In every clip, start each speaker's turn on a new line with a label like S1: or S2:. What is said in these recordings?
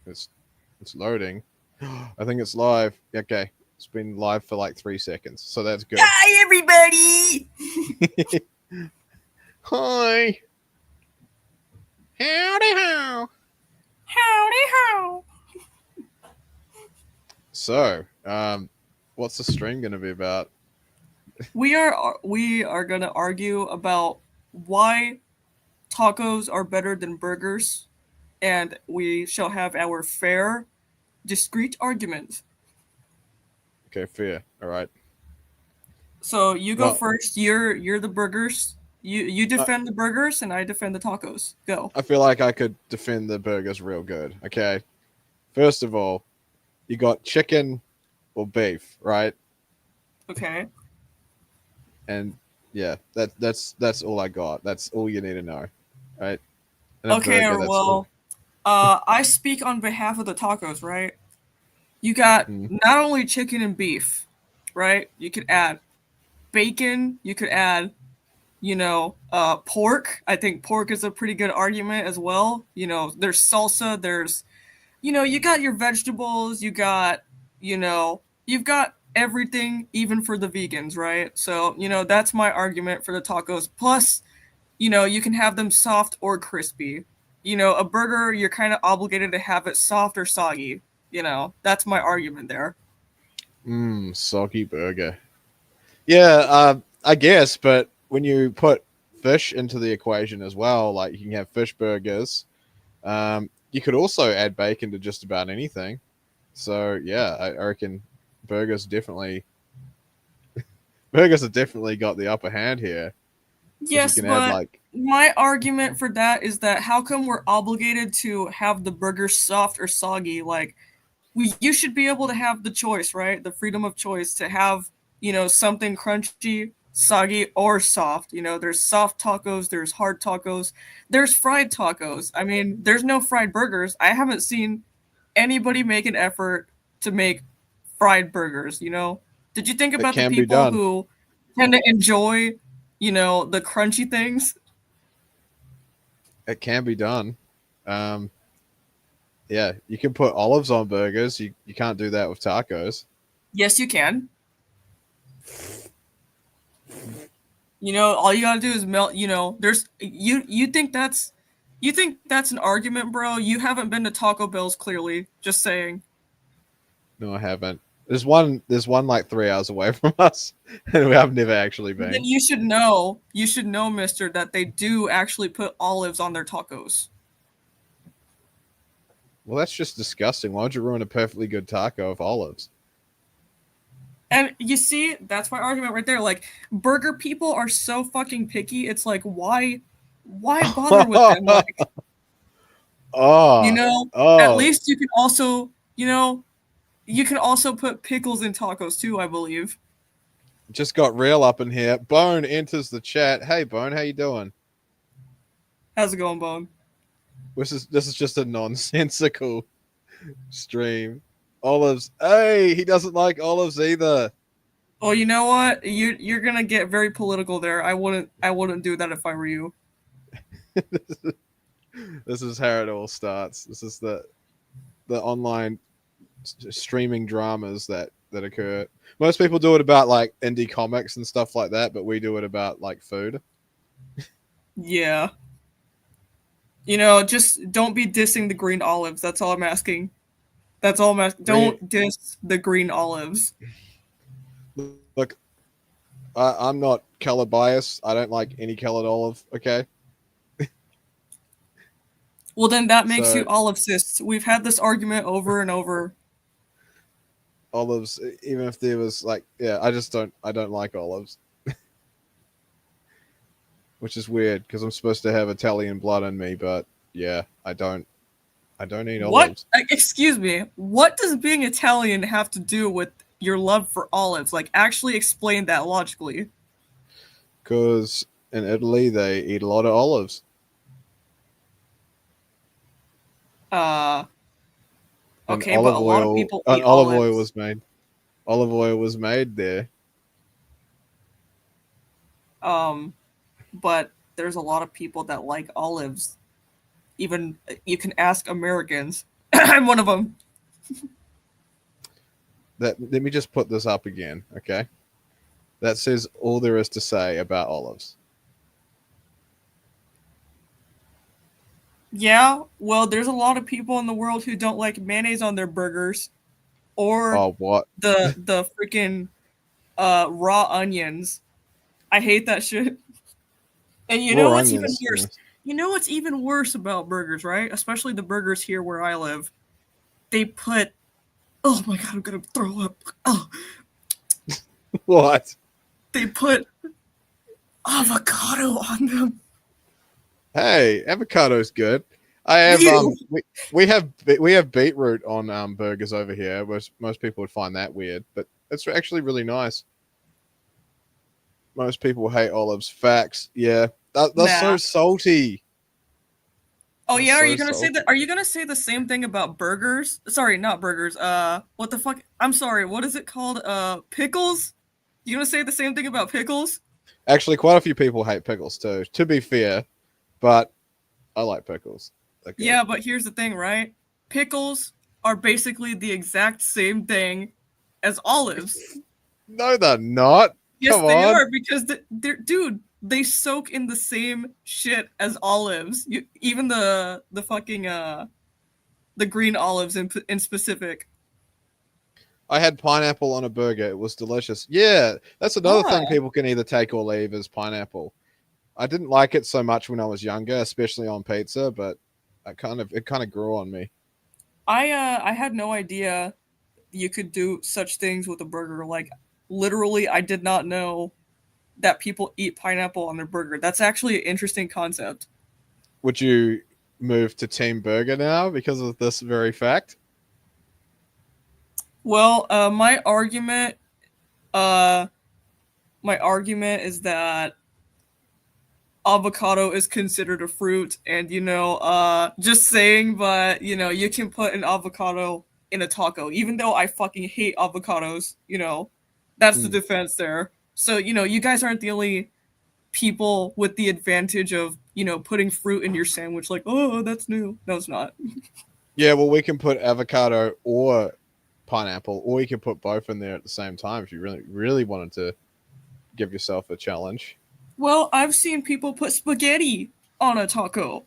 S1: It's it's loading. I think it's live. Okay, it's been live for like 3 seconds, so that's good.
S2: Hi, everybody!
S1: Hi, howdy how.
S2: Howdy ho!
S1: So, what's the stream gonna be about?
S2: We are gonna argue about why tacos are better than burgers, and we shall have our fair, discreet argument.
S1: Okay, fair. All right.
S2: So you go
S1: Well,
S2: first. You're the burgers. You
S1: I,
S2: defend the burgers, and I defend the tacos. Go.
S1: I feel like I could defend the burgers real good. Okay, first of all, you got chicken or beef, right?
S2: Okay.
S1: And yeah, that's all I got. That's all you need to know, right? And a
S2: Okay.
S1: burger, that's all.
S2: Well, I speak on behalf of the tacos, right? You got
S1: Mm.
S2: not only chicken and beef, right? You could add bacon. You could add pork. I think pork is a pretty good argument as well. There's salsa, there's, you got your vegetables, you've got everything, even for the vegans, right? So, that's my argument for the tacos. Plus, you can have them soft or crispy. A burger, you're kind of obligated to have it soft or soggy. That's my argument there.
S1: Soggy burger. Yeah, I guess, but when you put fish into the equation as well, like you can have fish burgers. You could also add bacon to just about anything. So yeah, I reckon burgers definitely burgers have definitely got the upper hand here because you
S2: Yes,
S1: can add
S2: but
S1: like
S2: my argument for that is that how come we're obligated to have the burger soft or soggy? Like, you should be able to have the choice, right? The freedom of choice to have, something crunchy, soggy, or soft. There's soft tacos, there's hard tacos, there's fried tacos. I mean, there's no fried burgers. I haven't seen anybody make an effort to make fried burgers. Did you think
S1: it
S2: about the
S1: can be
S2: people
S1: done.
S2: who tend to enjoy, the crunchy things?
S1: It can be done. Um, yeah, you can put olives on burgers. You can't do that with tacos.
S2: Yes, you can. All you gotta do is melt. There's you think that's an argument, bro? You haven't been to Taco Bell's, clearly. Just saying.
S1: No, I haven't. There's one like 3 hours away from us, and we have never actually
S2: Then
S1: been.
S2: you should know. You should know, Mister, that they do actually put olives on their tacos.
S1: Well, that's just disgusting. Why would you ruin a perfectly good taco of olives?
S2: And you see, that's my argument right there. Like, burger people are so fucking picky. It's like, why bother with them? Like, you
S1: Oh,
S2: know, at
S1: oh,
S2: least you can also, put pickles in tacos too, I believe.
S1: just got real up in here. Bone enters the chat. Hey, Bone, how you doing?
S2: How's it going, Bone?
S1: This is just a nonsensical stream. Olives. Hey, he doesn't like olives either.
S2: Oh, you know what? You're gonna get very political there. I wouldn't do that if I were you.
S1: This is how it all starts. This is the online streaming dramas that occur. Most people do it about like indie comics and stuff like that, but we do it about like food.
S2: Yeah. Just don't be dissing the green olives. That's all I'm asking. That's all I'm asking.
S1: Green.
S2: Don't diss the green olives.
S1: Look, I'm not color biased. I don't like any colored olive. Okay,
S2: Well, then that makes you
S1: so
S2: olive cysts. We've had this argument over and over.
S1: olives, even if there was like, yeah, I don't like olives, which is weird because I'm supposed to have Italian blood in me, but yeah, I don't eat
S2: What?
S1: olives
S2: Excuse me. What does being Italian have to do with your love for olives? Like, actually explain that logically.
S1: because in Italy they eat a lot of olives,
S2: Uh,
S1: and
S2: okay, but a lot of people eat
S1: olive oil
S2: olives.
S1: was made. Olive oil was made there.
S2: Um, but there's a lot of people that like olives. Even you can ask Americans. I'm one of them.
S1: Let me just put this up again, okay? That says all there is to say about olives.
S2: Yeah, well, there's a lot of people in the world who don't like mayonnaise on their burgers or
S1: Oh, what?
S2: the freaking raw onions. I hate that shit. And you know
S1: Raw
S2: what's even
S1: onions.
S2: worse? You know what's even worse about burgers, right? Especially the burgers here where I live. They put, oh my god, I'm gonna throw up. Oh,
S1: What?
S2: they put avocado on them.
S1: Hey, avocado's good. I have
S2: Ew.
S1: we have beetroot on burgers over here. Most people would find that weird, but it's actually really nice. Most people hate olives. Facts. Yeah, they're so
S2: Nah.
S1: salty.
S2: Oh
S1: They're
S2: yeah, are
S1: so
S2: you gonna say that?
S1: salty.
S2: Are you gonna say the same thing about burgers? Sorry, not burgers. What the fuck? I'm sorry. What is it called? Pickles. You gonna say the same thing about pickles?
S1: Actually, quite a few people hate pickles too. To be fair, but I like pickles. They're good.
S2: Yeah, but here's the thing, right? Pickles are basically the exact same thing as olives.
S1: No, they're not.
S2: Yes,
S1: Come
S2: they
S1: on.
S2: are because they're dude. They soak in the same shit as olives. Even the fucking the green olives in specific.
S1: I had pineapple on a burger. It was delicious. Yeah, that's another
S2: Ah,
S1: thing people can either take or leave is pineapple. I didn't like it so much when I was younger, especially on pizza, but it kind of grew on me.
S2: I had no idea you could do such things with a burger. Like literally, I did not know that people eat pineapple on their burger. That's actually an interesting concept.
S1: Would you move to Team Burger now because of this very fact?
S2: Well, uh, my argument is that avocado is considered a fruit, and just saying, but you can put an avocado in a taco, even though I fucking hate avocados. That's the
S1: Hmm.
S2: defense there. So you guys aren't the only people with the advantage of putting fruit in your sandwich. Like, oh, that's new. No, it's not.
S1: Yeah, well, we can put avocado or pineapple, or you can put both in there at the same time if you really, really wanted to give yourself a challenge.
S2: Well, I've seen people put spaghetti on a taco.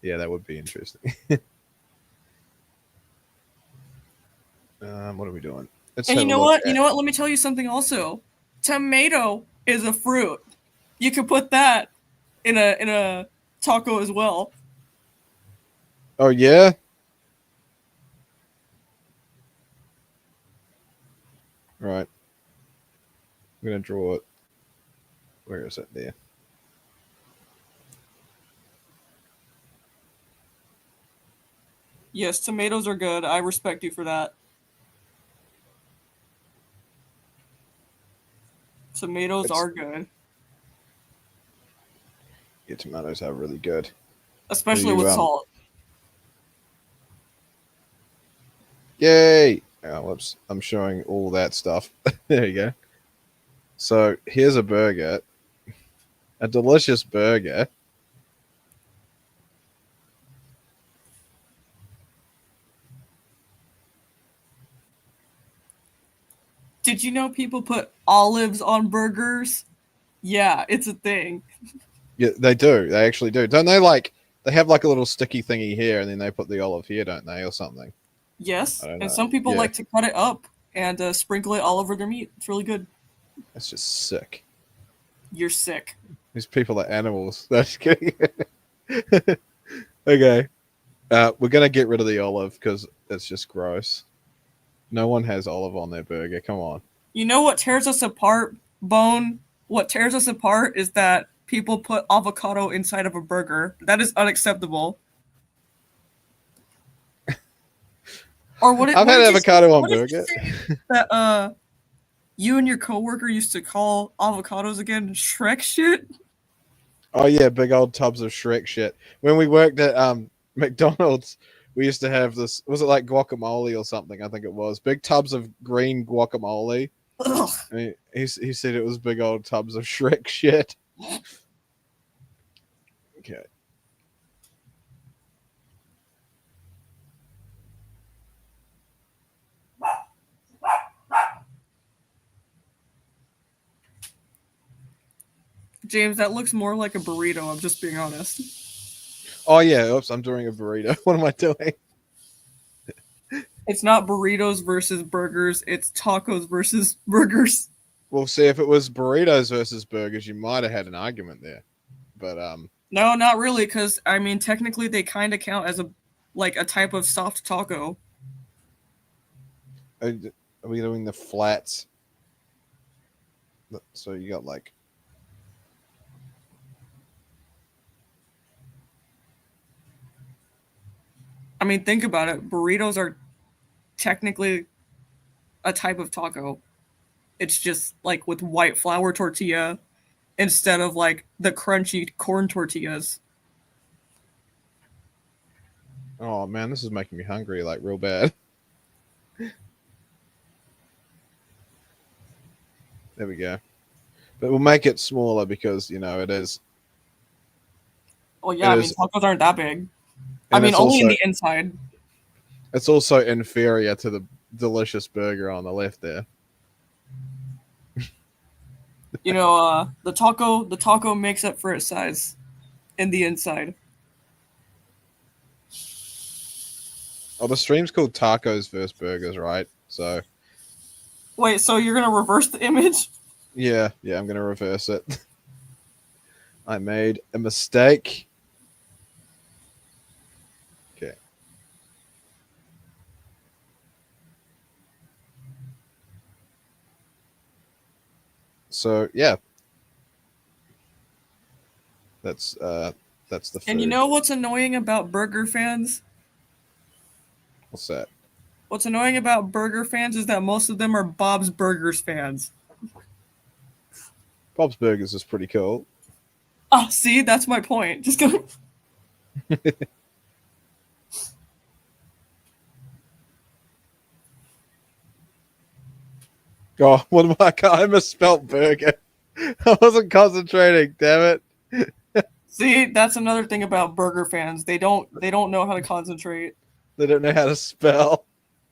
S1: Yeah, that would be interesting. What are we doing? Let's
S2: And you
S1: have a
S2: know
S1: look
S2: what? You
S1: at.
S2: know what? Let me tell you something also. Tomato is a fruit. You could put that in a taco as well.
S1: Oh yeah, right. I'm gonna draw it. Where is it? There.
S2: Yes, tomatoes are good. I respect you for that. Tomatoes
S1: It's
S2: are good,
S1: yeah, tomatoes are really good. Are
S2: especially
S1: you
S2: with salt.
S1: Yay! Oh, whoops. I'm showing all that stuff. There you go. So here's a burger, a delicious burger.
S2: Did you know people put olives on burgers? Yeah, it's a thing.
S1: Yeah, they do. They actually do. Don't they? Like they have like a little sticky thingy here, and then they put the olive here, don't they, or something? I
S2: Yes,
S1: don't
S2: and
S1: know.
S2: some people
S1: Yeah,
S2: like to cut it up and sprinkle it all over their meat. It's really good.
S1: that's just sick.
S2: You're sick.
S1: These people are animals. That's kidding. Okay. We're gonna get rid of the olive because it's just gross. No one has olive on their burger. Come on.
S2: You know what tears us apart, Bone? What tears us apart is that people put avocado inside of a burger. That is unacceptable. Or
S1: I've
S2: what
S1: had
S2: did you say?
S1: avocado on
S2: What did you
S1: burger.
S2: say that you and your coworker used to call avocados again? Shrek shit?
S1: Oh yeah, big old tubs of Shrek shit. When we worked at McDonald's, we used to have this. Was it like guacamole or something? I think it was big tubs of green guacamole.
S2: Ugh.
S1: I mean, he said it was big old tubs of Shrek shit. Okay.
S2: James, that looks more like a burrito. I'm just being honest.
S1: Oh yeah, oops, I'm doing a burrito. What am I doing?
S2: It's not burritos versus burgers. It's tacos versus burgers.
S1: Well, see, if it was burritos versus burgers, you might have had an argument there. But
S2: No, not really, because I mean, technically, they kind of count as a type of soft taco.
S1: are we doing the flats? So you got like
S2: I mean, think about it. Burritos are technically a type of taco. It's just like with white flour tortilla instead of like the crunchy corn tortillas.
S1: oh man, this is making me hungry like real bad. There we go. But we'll make it smaller because it is
S2: Well,
S1: it
S2: yeah, I mean,
S1: is
S2: tacos aren't that big. I
S1: and
S2: mean, only in the inside.
S1: it's also inferior to the delicious burger on the left there.
S2: The taco makes up for its size in the inside.
S1: Oh, the stream's called Tacos versus Burgers, right? So
S2: Wait, so you're gonna reverse the image?
S1: yeah, I'm gonna reverse it. I made a mistake. Okay. So yeah, that's the food.
S2: And you know what's annoying about burger fans?
S1: What's that?
S2: What's annoying about burger fans is that most of them are Bob's Burgers fans.
S1: Bob's Burgers is pretty cool.
S2: Ah, see, that's my point. Just go.
S1: Oh, what am I misspelt burger. I wasn't concentrating, damn it.
S2: See, that's another thing about burger fans. They don't know how to concentrate
S1: They don't know how to spell.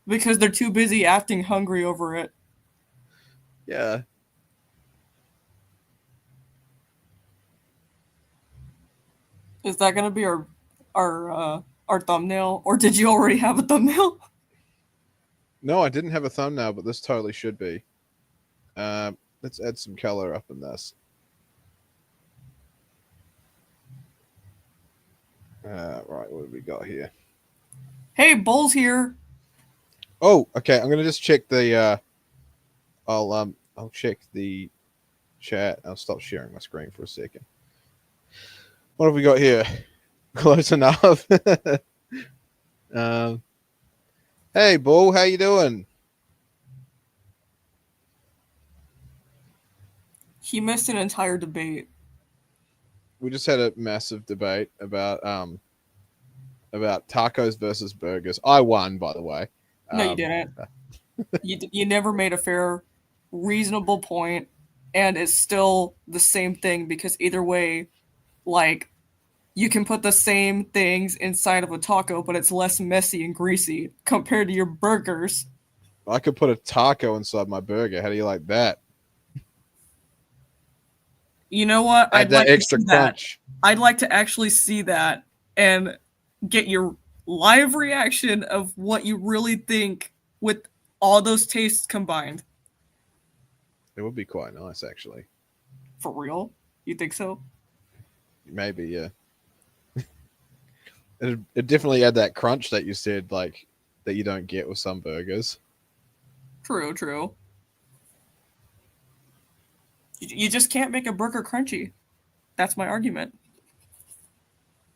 S2: because they're too busy acting hungry over it.
S1: Yeah.
S2: Is that gonna be our thumbnail, or did you already have a thumbnail?
S1: No, I didn't have a thumbnail, but this totally should be. Let's add some color up in this. Right, what have we got here?
S2: Hey, Bull's here.
S1: Oh, okay. I'm gonna just check the. I'll check the chat. I'll stop sharing my screen for a second. What have we got here? Close enough. um, hey, Bull, how you doing?
S2: He missed an entire debate.
S1: We just had a massive debate about tacos versus burgers. I won, by the way.
S2: No, you didn't. You never made a fair, reasonable point, and it's still the same thing because either way, like, you can put the same things inside of a taco, but it's less messy and greasy compared to your burgers.
S1: I could put a taco inside my burger. How do you like that?
S2: You know what?
S1: Add
S2: I'd
S1: that
S2: like
S1: extra
S2: to see
S1: crunch.
S2: that. I'd like to actually see that and get your live reaction of what you really think with all those tastes combined.
S1: It would be quite nice, actually.
S2: For real? You think so?
S1: Maybe, yeah. It definitely add that crunch that you said, like that you don't get with some burgers.
S2: True, true. You just can't make a burger crunchy. That's my argument.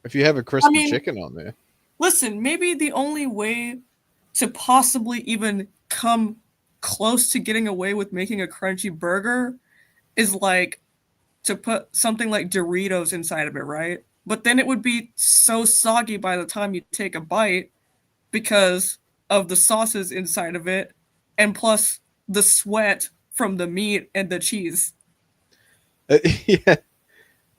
S1: If you have a crispy chicken on there.
S2: Listen, maybe the only way to possibly even come close to getting away with making a crunchy burger is like to put something like Doritos inside of it, right? But then it would be so soggy by the time you take a bite because of the sauces inside of it and plus the sweat from the meat and the cheese.
S1: Yeah,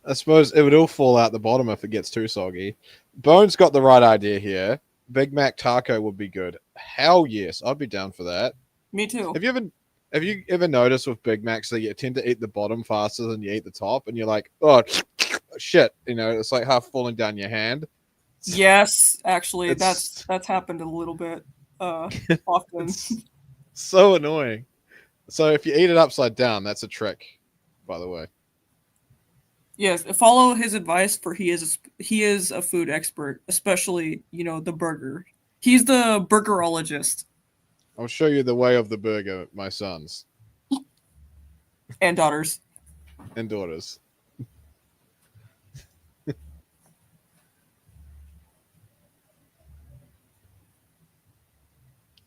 S1: I suppose it would all fall out the bottom if it gets too soggy. Bones got the right idea here. Big Mac taco would be good. Hell yes, I'd be down for that.
S2: Me too.
S1: Have you ever Have you ever noticed with Big Macs that you tend to eat the bottom faster than you eat the top, and you're like, oh shit, it's like half falling down your hand. It's,
S2: Yes, actually, that's
S1: it's
S2: that's happened a little bit often.
S1: it's so annoying. So if you eat it upside down, that's a trick, by the way.
S2: Yes, follow his advice for he is a food expert, especially, the burger. He's the burgerologist
S1: I'll show you the way of the burger, my sons
S2: and daughters.
S1: and daughters.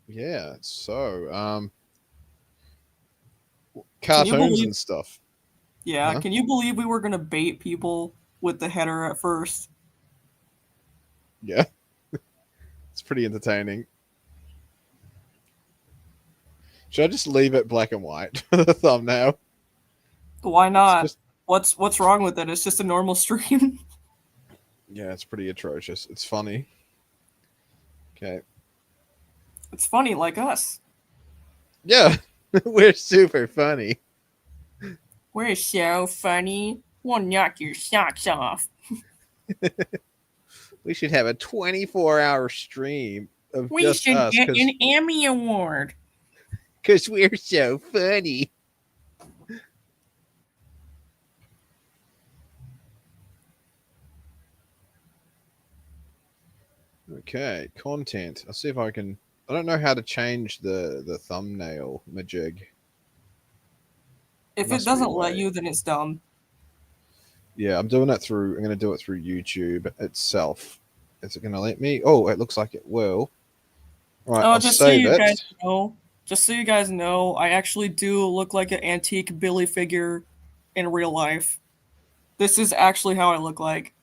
S1: Yeah, so
S2: Can you
S1: cartoons
S2: believe
S1: and stuff.
S2: Yeah,
S1: Huh?
S2: can you believe we were going to bait people with the header at first?
S1: Yeah, it's pretty entertaining. Should I just leave it black and white for the thumbnail?
S2: Why
S1: It's
S2: not?
S1: just
S2: What's wrong with it? It's just a normal stream.
S1: yeah, it's pretty atrocious. It's funny. Okay.
S2: It's funny like us.
S1: Yeah, we're super funny.
S2: We're so funny. We'll knock your socks off.
S1: We should have a 24-hour stream of
S2: We
S1: just
S2: should
S1: us
S2: get an Emmy Award.
S1: because we're so funny. Okay, content. I'll see if I can. I don't know how to change the thumbnail majig.
S2: If it
S1: Must be a
S2: doesn't let
S1: way.
S2: you, then it's dumb.
S1: Yeah, I'm doing it through. I'm going to do it through YouTube itself. Is it going to let me? Oh, it looks like it will. Right,
S2: Oh,
S1: I'll save it.
S2: just so you guys know, I actually do look like an antique Billy figure in real life. This is actually how I look like.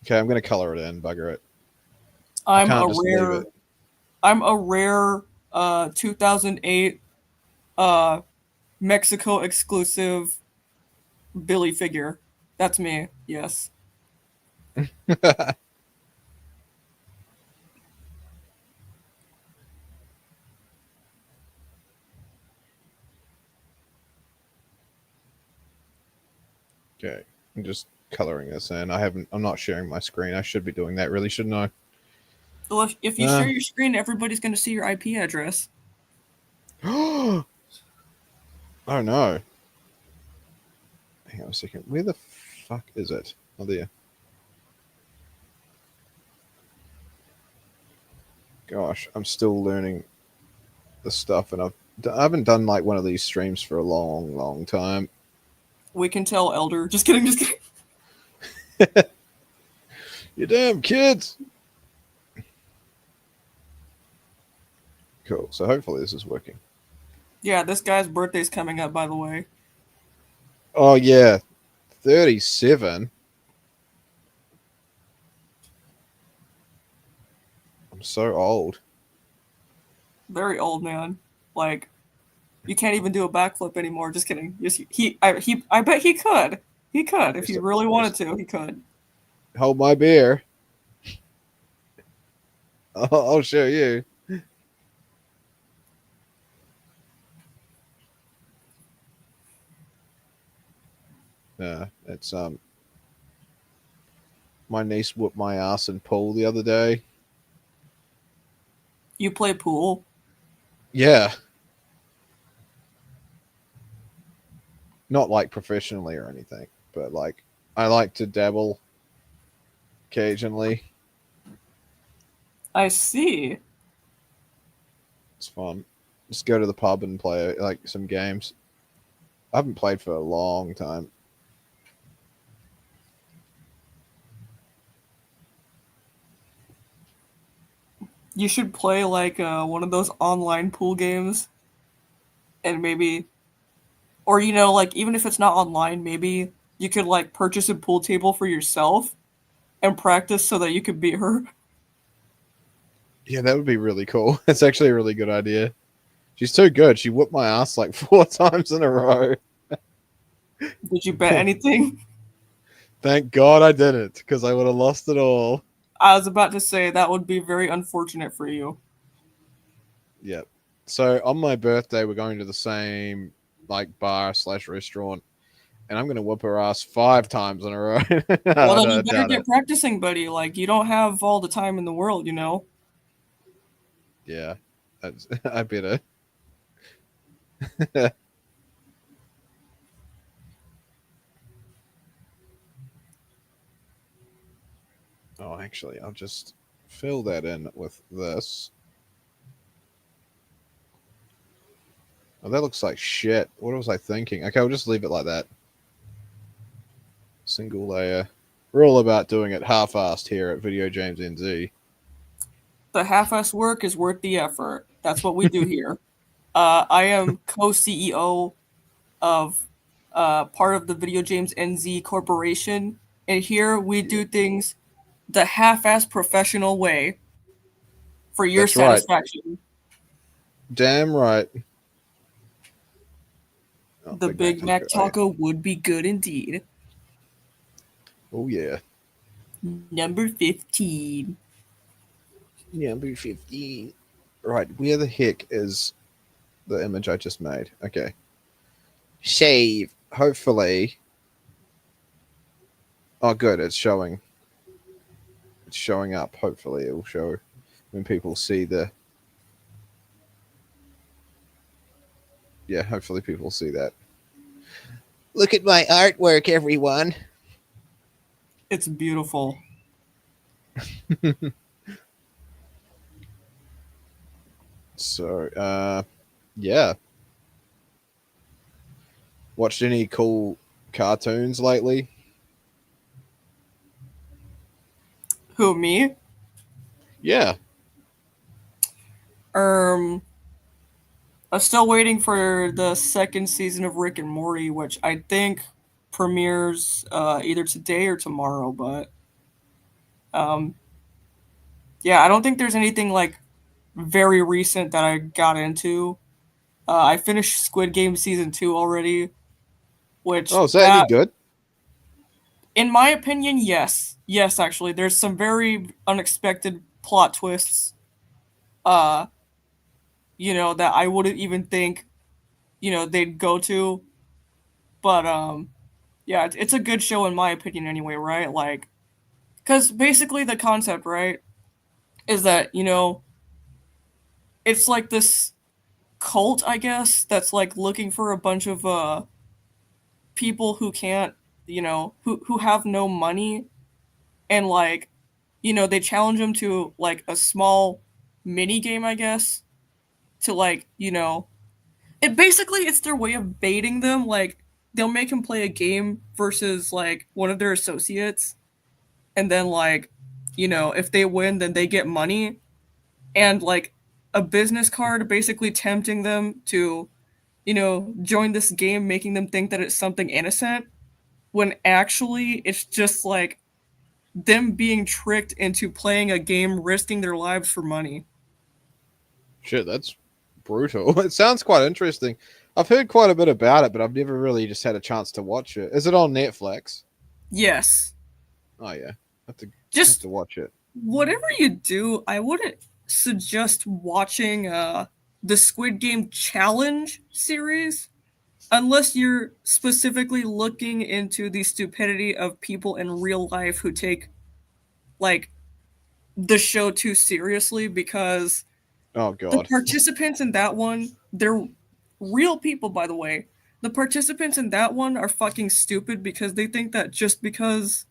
S1: Okay, I'm going to color it in. Bugger it. I
S2: I'm
S1: can't
S2: a
S1: just leave
S2: rare
S1: it.
S2: I'm a rare 2008 uh Mexico exclusive Billy figure. That's me. Yes.
S1: Okay, I'm just coloring this in. I'm not sharing my screen. I should be doing that, really, shouldn't I?
S2: Well, if you share your screen, everybody's going to see your IP address.
S1: Oh no. Hang on a second. Where the fuck is it? Oh, there. Gosh, I'm still learning the stuff, and I haven't done like one of these streams for a long, long time.
S2: We can tell, Elder. Just kidding. Just kidding.
S1: You damn kids. Cool. So hopefully this is working.
S2: Yeah, this guy's birthday's coming up, by the way.
S1: Oh yeah, 37. I'm so old.
S2: Very old man. Like, you can't even do a backflip anymore. Just kidding. Yes, I bet he could. He could if he really wanted to. He could.
S1: Hold my beer. I'll show you. It's my niece whooped my ass in pool the other day.
S2: You play pool?
S1: Yeah. Not like professionally or anything, but like I like to dabble occasionally.
S2: I see.
S1: It's fun. Just go to the pub and play like some games. I haven't played for a long time.
S2: You should play like one of those online pool games, and maybe, or like even if it's not online, maybe you could like purchase a pool table for yourself and practice so that you could beat her.
S1: Yeah, that would be really cool. It's actually a really good idea. She's too good. She whooped my ass like 4 times in a row.
S2: Did you bet anything?
S1: Thank God I didn't, because I would have lost it all.
S2: I was about to say that would be very unfortunate for you.
S1: Yep. So on my birthday, we're going to the same like bar slash restaurant, and I'm gonna whoop her ass 5 times in a row.
S2: Well,
S1: I
S2: then you
S1: don't
S2: better
S1: doubt
S2: get
S1: it.
S2: practicing, buddy. Like, you don't have all the time in the world, you know?
S1: Yeah, I better. Oh, actually, I'll just fill that in with this. Oh, that looks like shit. What was I thinking? Okay, we'll just leave it like that. Single layer. We're all about doing it half-assed here at Video James NZ.
S2: The half-ass work is worth the effort. That's what we do here. I am co-CEO of part of the Video Games NZ Corporation, and here we
S1: Yeah,
S2: do things the half-ass professional way for your
S1: that's right.
S2: satisfaction.
S1: Damn right. Oh,
S2: The
S1: Big Mac
S2: Big Mac
S1: taco. Oh yeah.
S2: taco would be good indeed.
S1: Oh yeah.
S2: Number 15.
S1: Yeah, B15. Right, where the heck is the image I just made? Okay. Save. Hopefully. Oh, good. It's showing. It's showing up. Hopefully, it will show when people see the. Yeah, hopefully people see that. Look at my artwork, everyone.
S2: It's beautiful.
S1: So, yeah. Watched any cool cartoons lately?
S2: Who, me?
S1: Yeah.
S2: Um, I'm still waiting for the second season of Rick and Morty, which I think premieres either today or tomorrow. But um, yeah, I don't think there's anything like very recent that I got into. I finished Squid Game season 2 already, which
S1: Oh, is that any good?
S2: in my opinion, yes, yes, actually, there's some very unexpected plot twists. Uh, that I wouldn't even think they'd go to, but yeah, it's a good show in my opinion anyway, right? Like, because basically the concept, right, is that it's like this cult, I guess, that's like looking for a bunch of people who can't, who have no money, and like, they challenge them to like a small mini game, I guess, to like, it basically it's their way of baiting them. Like, they'll make him play a game versus like one of their associates, and then like, if they win, then they get money and like a business card, basically tempting them to join this game, making them think that it's something innocent, when actually it's just like them being tricked into playing a game, risking their lives for money.
S1: Shit, that's brutal. It sounds quite interesting. I've heard quite a bit about it, but I've never really just had a chance to watch it. Is it on Netflix?
S2: Yes.
S1: Oh yeah, have to have
S2: Just
S1: to watch it.
S2: whatever you do, I wouldn't suggest watching the Squid Game Challenge series unless you're specifically looking into the stupidity of people in real life who take like the show too seriously, because
S1: Oh
S2: the
S1: god.
S2: participants in that one, they're real people, by the way. The participants in that one are fucking stupid because they think that just because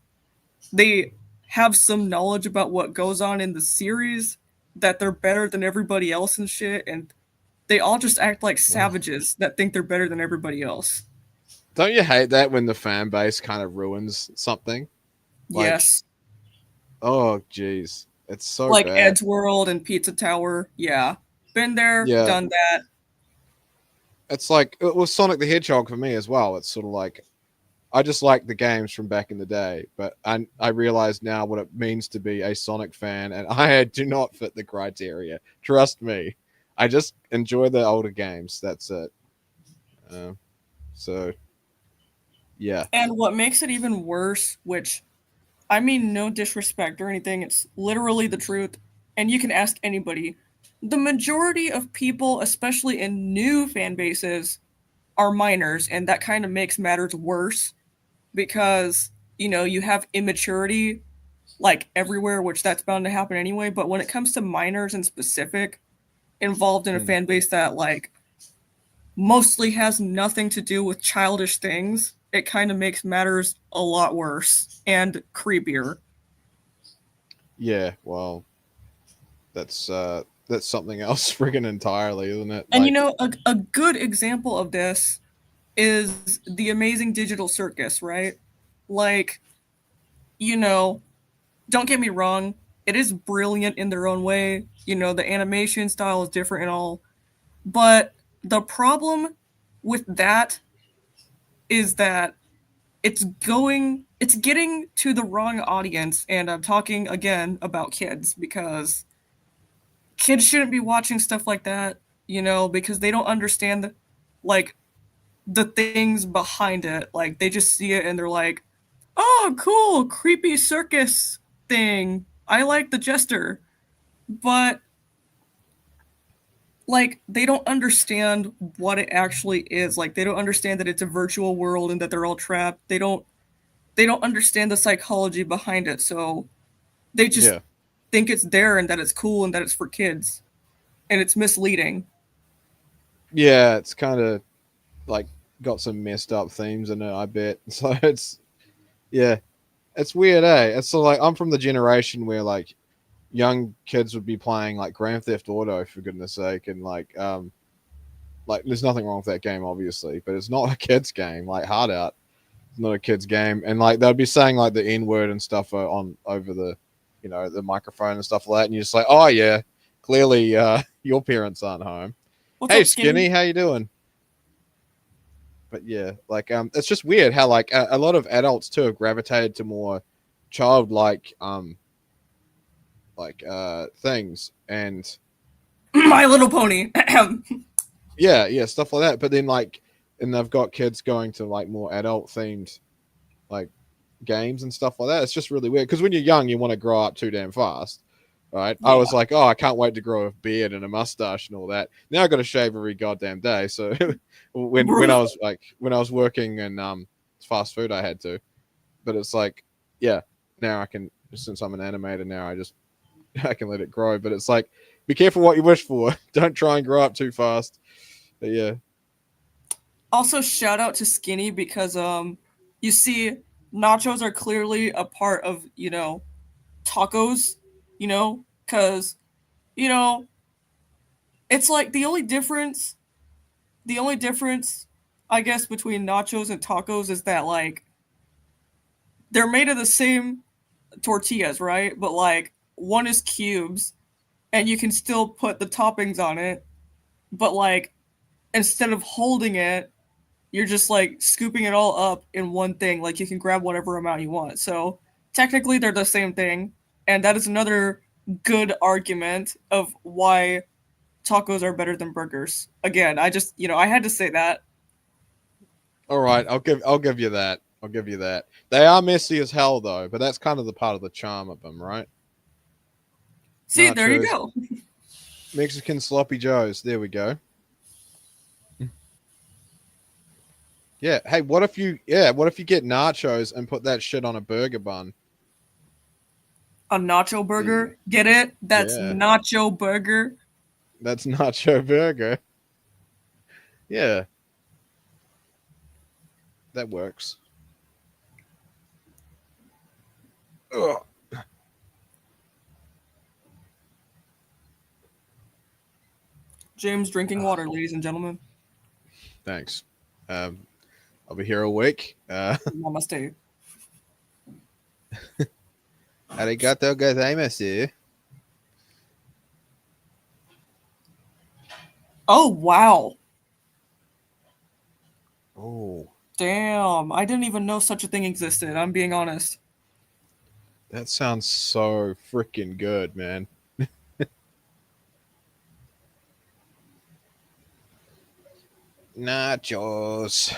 S2: they have some knowledge about what goes on in the series, that they're better than everybody else and shit, and they all just act like
S1: Ugh.
S2: savages that think they're better than everybody else.
S1: Don't you hate that when the fan base kind of ruins something? Like,
S2: Yes.
S1: oh jeez, it's so
S2: Like
S1: bad.
S2: Ed's World and Pizza Tower. Yeah. Been there,
S1: Yeah,
S2: done that.
S1: it's like it was Sonic the Hedgehog for me as well. It's sort of like I just like the games from back in the day, but I realize now what it means to be a Sonic fan, and I do not fit the criteria. Trust me, I just enjoy the older games. That's it. Uh, so yeah,
S2: And what makes it even worse, which I mean, no disrespect or anything. It's literally the truth. And you can ask anybody. The majority of people, especially in new fan bases, are minors. And that kind of makes matters worse because, you have immaturity like everywhere, which that's bound to happen anyway. But when it comes to minors in specific, involved in a
S1: Mm.
S2: fan base that, like, mostly has nothing to do with childish things, it kind of makes matters a lot worse and creepier.
S1: Yeah, well, that's something else friggin' entirely, isn't it?
S2: And
S1: Like,
S2: a good example of this is the amazing digital circus, right? Like, you know, don't get me wrong, it is brilliant in their own way. The animation style is different and all. But the problem with that is that it's getting to the wrong audience. And I'm talking again about kids because kids shouldn't be watching stuff like that, because they don't understand, like, the things behind it. Like, they just see it and they're like, oh, cool, creepy circus thing. I like the jester. But, like, they don't understand what it actually is. Like, they don't understand that it's a virtual world and that they're all trapped. They don't understand the psychology behind it. So they just
S1: yeah,
S2: think it's there and that it's cool and that it's for kids. And it's misleading.
S1: yeah, it's kind of like got some messed up themes in it, I bet. So it's yeah, it's weird, eh? It's so like I'm from the generation where like young kids would be playing like Grand Theft Auto for goodness sake, and like there's nothing wrong with that game, obviously, but it's not a kids game. Like Hard Out, it's not a kids game, and like they'd be saying like the N word and stuff on over the, the microphone and stuff like that, and you're just like, oh yeah, clearly your parents aren't home.
S2: What's
S1: Hey
S2: up, Skinny?
S1: Skinny, how you doing? But yeah, like it's just weird how like a lot of adults too have gravitated to more childlike things, and
S2: My Little Pony.
S1: yeah, stuff like that. But then like, and they've got kids going to like more adult themed like games and stuff like that. It's just really weird because when you're young, you want to grow up too damn fast, right? I was
S2: Yeah.
S1: like, oh, I can't wait to grow a beard and a mustache and all that. Now I got to shave every goddamn day. So when I was working in fast food, I had to. But it's like, yeah, now I can, since I'm an animator now, I just I can let it grow. But it's like, be careful what you wish for. Don't try and grow up too fast. But yeah,
S2: Also, shout out to Skinny because you see, nachos are clearly a part of tacos. Because you know it's like the only difference, I guess, between nachos and tacos is that, like, they're made of the same tortillas, right? But, like, one is cubes and you can still put the toppings on it, but, like, instead of holding it, you're just like scooping it all up in one thing. Like, you can grab whatever amount you want. So technically they're the same thing. And that is another good argument of why tacos are better than burgers. Again, I had to say that.
S1: all right, I'll give you that. I'll give you that. They are messy as hell though, but that's kind of the part of the charm of them, right?
S2: See, there you
S1: Nachos,
S2: go.
S1: Mexican sloppy joes. There we go. Yeah. Hey, what if you get nachos and put that shit on a burger bun?
S2: A nacho
S1: The
S2: burger. Get it? That's
S1: yeah,
S2: nacho burger.
S1: that's nacho burger. Yeah, that works. Ugh.
S2: James drinking water, ladies and gentlemen.
S1: Thanks. Um, I'll be here a week.
S2: Namaste.
S1: Arigato gozaimasu.
S2: Oh, wow.
S1: Oh,
S2: Damn. I didn't even know such a thing existed. I'm being honest.
S1: that sounds so freaking good, man. Nachos.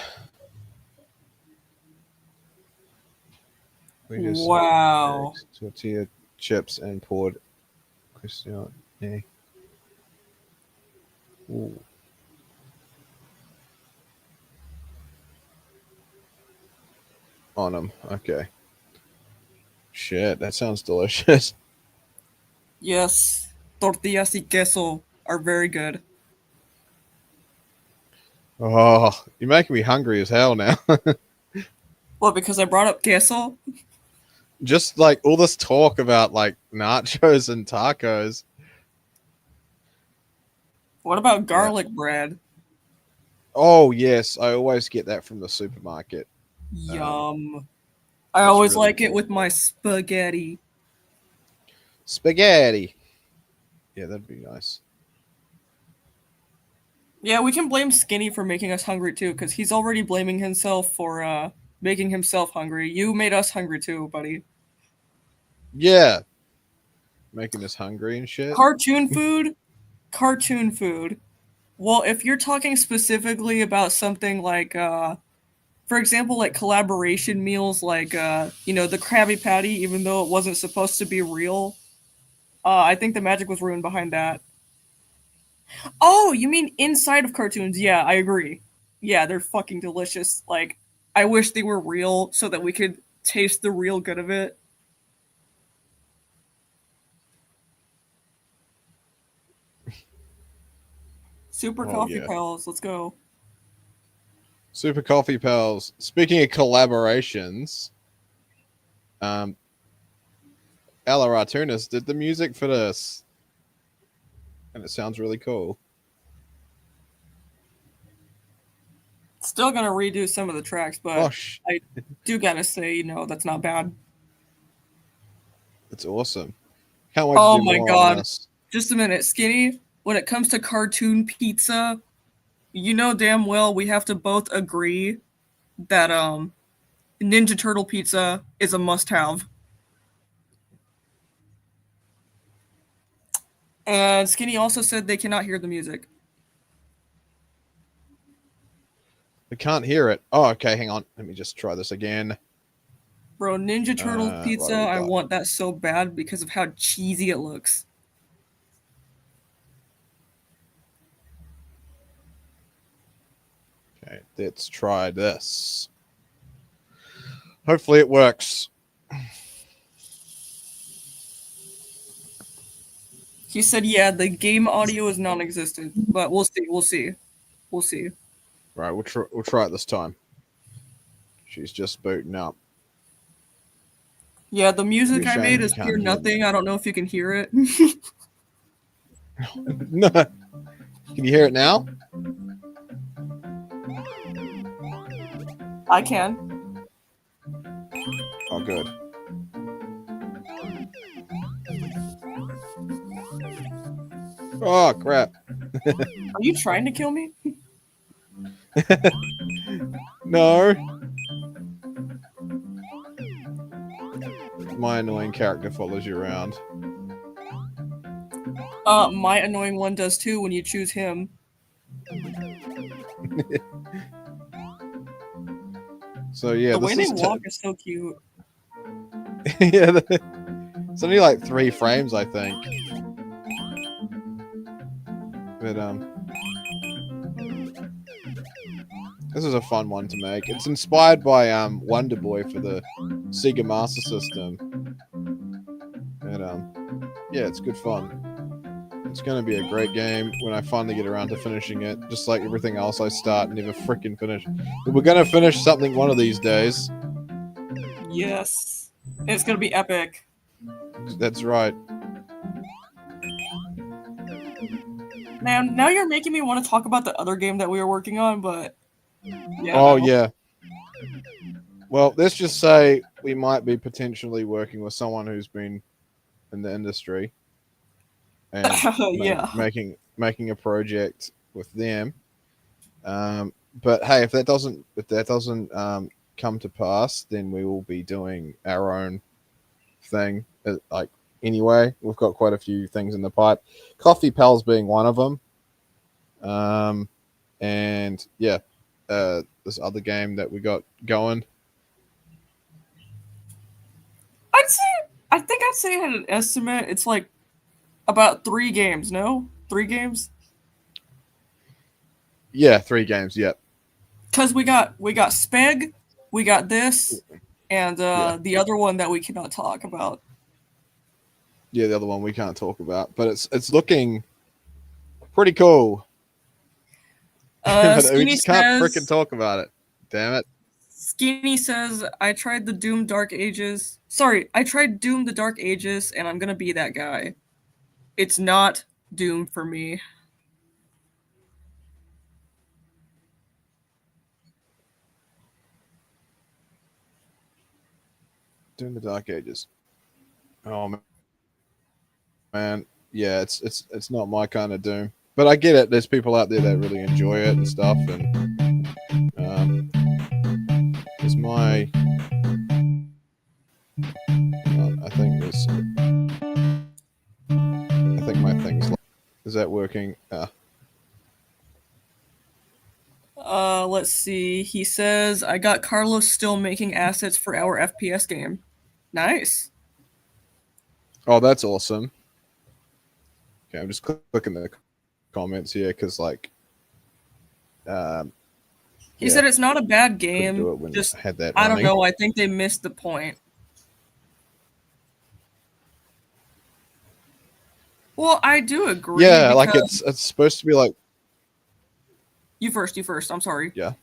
S1: We just
S2: Wow.
S1: eggs, tortilla chips, and poured Christian on them. Okay. Shit, that sounds delicious.
S2: Yes. Tortillas y queso are very good.
S1: Oh, you're making me hungry as hell now.
S2: Well, because I brought up queso.
S1: Just like all this talk about like nachos and tacos.
S2: What about
S1: Yeah.
S2: garlic bread?
S1: Oh yes, I always get that from the supermarket. Um,
S2: Yum. I
S1: that's
S2: always
S1: really
S2: like it
S1: good.
S2: with my spaghetti.
S1: Spaghetti. Yeah, that'd be nice.
S2: Yeah, we can blame Skinny for making us hungry too, because he's already blaming himself for making himself hungry. You made us hungry too, buddy.
S1: Yeah, making us hungry and shit.
S2: Cartoon food? Cartoon food. Well, if you're talking specifically about something like for example, like collaboration meals like the Krabby Patty, even though it wasn't supposed to be real, I think the magic was ruined behind that. Oh, you mean inside of cartoons? Yeah, I agree. Yeah, they're fucking delicious. Like, I wish they were real so that we could taste the real good of it. Super
S1: Oh
S2: Coffee
S1: yeah.
S2: Pals, let's go.
S1: Super Coffee Pals. Speaking of collaborations, um, Ella Artunis did the music for this, and it sounds really cool.
S2: Still gonna redo some of the tracks,
S1: Oh,
S2: but I do gotta say, that's not bad.
S1: it's awesome. Can't wait to
S2: Oh
S1: do
S2: my
S1: more on
S2: god.
S1: this.
S2: Just a minute, Skinny. When it comes to cartoon pizza, you know damn well we have to both agree that Ninja Turtle pizza is a must-have. And Skinny also said they cannot hear the music.
S1: I can't hear it. Oh, okay. Hang on. Let me just try this again.
S2: Bro, Ninja Turtle
S1: What
S2: pizza,
S1: do we
S2: I
S1: got?
S2: want that so bad because of how cheesy it looks.
S1: Okay, let's try this. Hopefully, it works.
S2: He said, yeah, the game audio is non existent, but we'll see. We'll see. We'll see.
S1: Right, we'll try it this time. She's just booting up.
S2: Yeah, the
S1: It'd be
S2: music
S1: a
S2: I
S1: shame
S2: made
S1: if you
S2: is
S1: can't
S2: Hear
S1: hear me.
S2: Nothing. I don't know if you can hear it.
S1: No, can you hear it now?
S2: I can.
S1: Oh, good. Oh crap!
S2: Are you trying to kill me?
S1: No, my annoying character follows you around.
S2: My annoying one does too when you choose him.
S1: So yeah,
S2: The way
S1: this
S2: they
S1: is
S2: walk is so cute.
S1: yeah. It's only like 3 frames, I think. But this is a fun one to make. It's inspired by Wonder Boy for the Sega Master System. And yeah, it's good fun. It's gonna be a great game when I finally get around to finishing it. Just like everything else I start and never freaking finish. But we're gonna finish something one of these days.
S2: Yes. It's gonna be epic.
S1: That's right.
S2: Man, now you're making me want to talk about the other game that we were working on, but yeah,
S1: Oh
S2: no.
S1: yeah. Well, let's just say we might be potentially working with someone who's been in the industry and
S2: Yeah.
S1: making a project with them. But hey, if that doesn't come to pass, then we will be doing our own thing. Like anyway, we've got quite a few things in the pipe. Coffee Pals being one of them. And yeah, this other game that we got going.
S2: I think I'd say I had an estimate. It's like about 3 games. No, 3 games.
S1: Yeah, 3 games. Yep.
S2: Because we got Speg, we got this, and
S1: Yeah.
S2: the other one that we cannot talk about.
S1: Yeah, the other one we can't talk about, but it's looking pretty cool. But we
S2: Skinny
S1: just can't freaking
S2: says
S1: talk about it. Damn it.
S2: Skinny says I tried the Doom Dark Ages. Sorry, I tried Doom the Dark Ages, and I'm gonna be that guy. It's not Doom for me.
S1: Doing the Dark Ages. Oh man, yeah, it's not my kind of Doom, but I get it. There's people out there that really enjoy it and stuff, and it's my. I think this. I think my thing's. Is that working?
S2: Let's see. He says I got Carlos still making assets for our FPS game. Nice.
S1: Oh, that's awesome. Okay, I'm just clicking the comments here because, like, um,
S2: He
S1: yeah,
S2: said it's not a bad
S1: couldn't
S2: game.
S1: do it when
S2: Just
S1: I had that
S2: I don't
S1: running.
S2: know. I think they missed the point. Well, I do agree
S1: Yeah, like
S2: because
S1: it's supposed to be like,
S2: you first. You first. I'm sorry.
S1: yeah.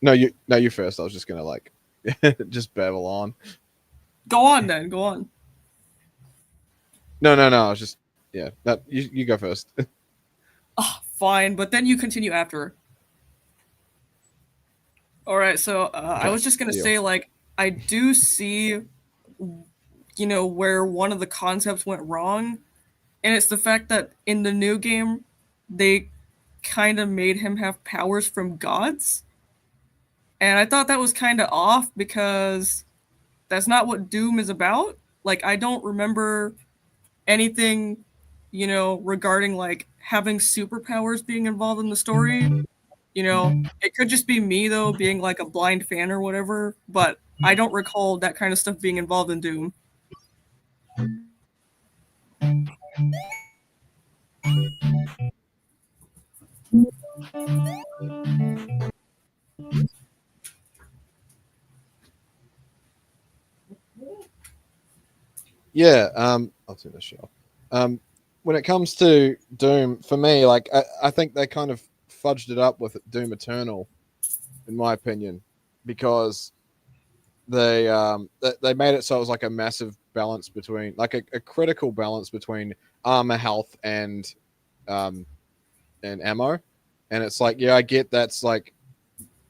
S1: No, you first. I was just gonna like just babble on.
S2: Go on then. Go on.
S1: No. I was just yeah. That you go first.
S2: Oh, fine, but then you continue after. All right. So I
S1: Okay,
S2: was just gonna
S1: deal.
S2: say like I do see where one of the concepts went wrong, and it's the fact that in the new game they kind of made him have powers from gods, and I thought that was kind of off because that's not what Doom is about. Like I don't remember anything, regarding like having superpowers being involved in the story. It could just be me though, being like a blind fan or whatever, but I don't recall that kind of stuff being involved in Doom.
S1: Yeah. I'll turn this shit off. When it comes to Doom, for me, like I think they kind of fudged it up with Doom Eternal, in my opinion, because they made it so it was like a massive balance between like a critical balance between armor health um and ammo, and it's like yeah I get that's like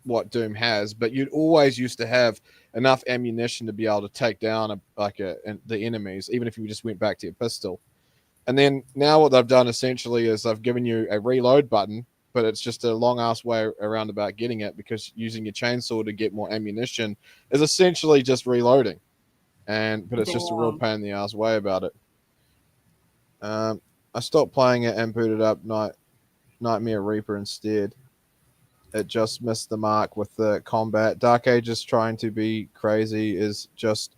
S1: what Doom has, but you'd always used to have enough ammunition to be able to take down the enemies, even if you just went back to your pistol. And then now what they've done essentially is they've given you a reload button, but it's just a long ass way around about getting it because using your chainsaw to get more ammunition is essentially just reloading. But it's just a real
S2: Damn.
S1: pain in the ass way about it. I stopped playing it and booted up Nightmare Reaper instead. It just missed the mark with the combat. Dark Ages trying to be crazy is just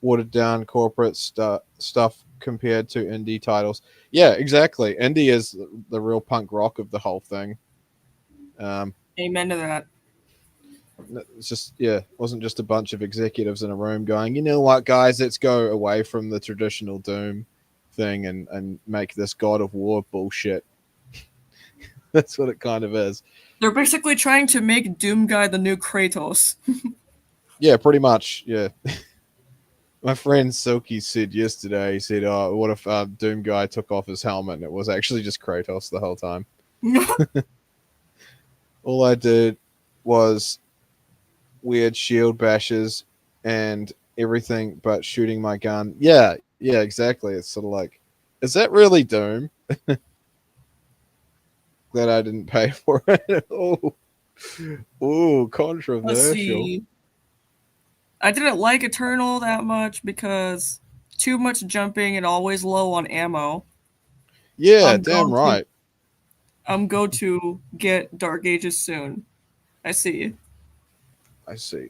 S1: watered down corporate stuff compared to indie titles. Yeah, exactly. Indie is the real punk rock of the whole thing. Um,
S2: Amen to that.
S1: it's just yeah, it wasn't just a bunch of executives in a room going, you know what, guys, let's go away from the traditional Doom thing and make this God of War bullshit. That's what it kind of is.
S2: They're basically trying to make Doom Guy the new Kratos.
S1: Yeah, pretty much. Yeah. My friend Silky said yesterday, he said, "Oh, what if Doom Guy took off his helmet and it was actually just Kratos the whole time? All I did was weird shield bashes and everything but shooting my gun." Yeah, exactly. It's sort of like, is that really Doom? That I didn't pay for it. Oh,
S2: Let's
S1: controversial.
S2: see. I didn't like Eternal that much because too much jumping and always low on ammo.
S1: Yeah,
S2: I'm
S1: damn
S2: going to
S1: right.
S2: I'm go to get Dark Ages soon. I see.
S1: I see.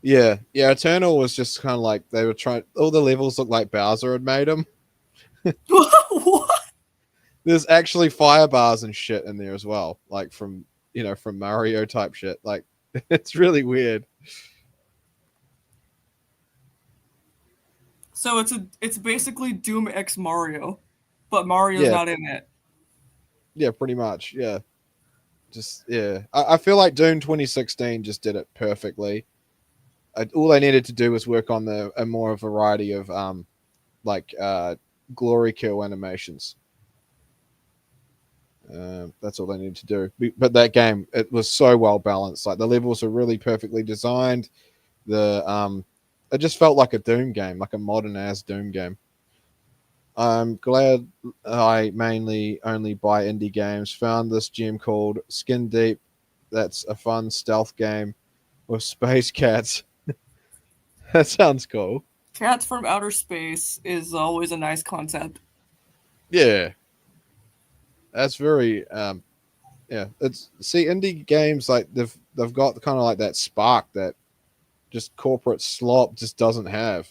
S1: Yeah. Eternal was just kind of like they were trying. All the levels looked like Bowser had made them.
S2: What?
S1: There's actually fire bars and shit in there as well, like from from Mario type shit. Like it's really weird.
S2: So it's basically Doom X Mario, but Mario's
S1: Yeah,
S2: not in it.
S1: yeah, pretty much. Yeah, just yeah. I feel like Doom 2016 just did it perfectly. All they needed to do was work on the a more variety of like glory kill animations. That's all they needed to do. But that game, it was so well balanced. Like the levels are really perfectly designed. It just felt like a Doom game, like a modern ass Doom game. I'm glad I mainly only buy indie games. Found this gem called Skin Deep. That's a fun stealth game with space cats. That sounds cool.
S2: Cats from Outer Space is always a nice concept.
S1: Yeah, that's very yeah. It's see indie games like they've got kind of like that spark that just corporate slop just doesn't have.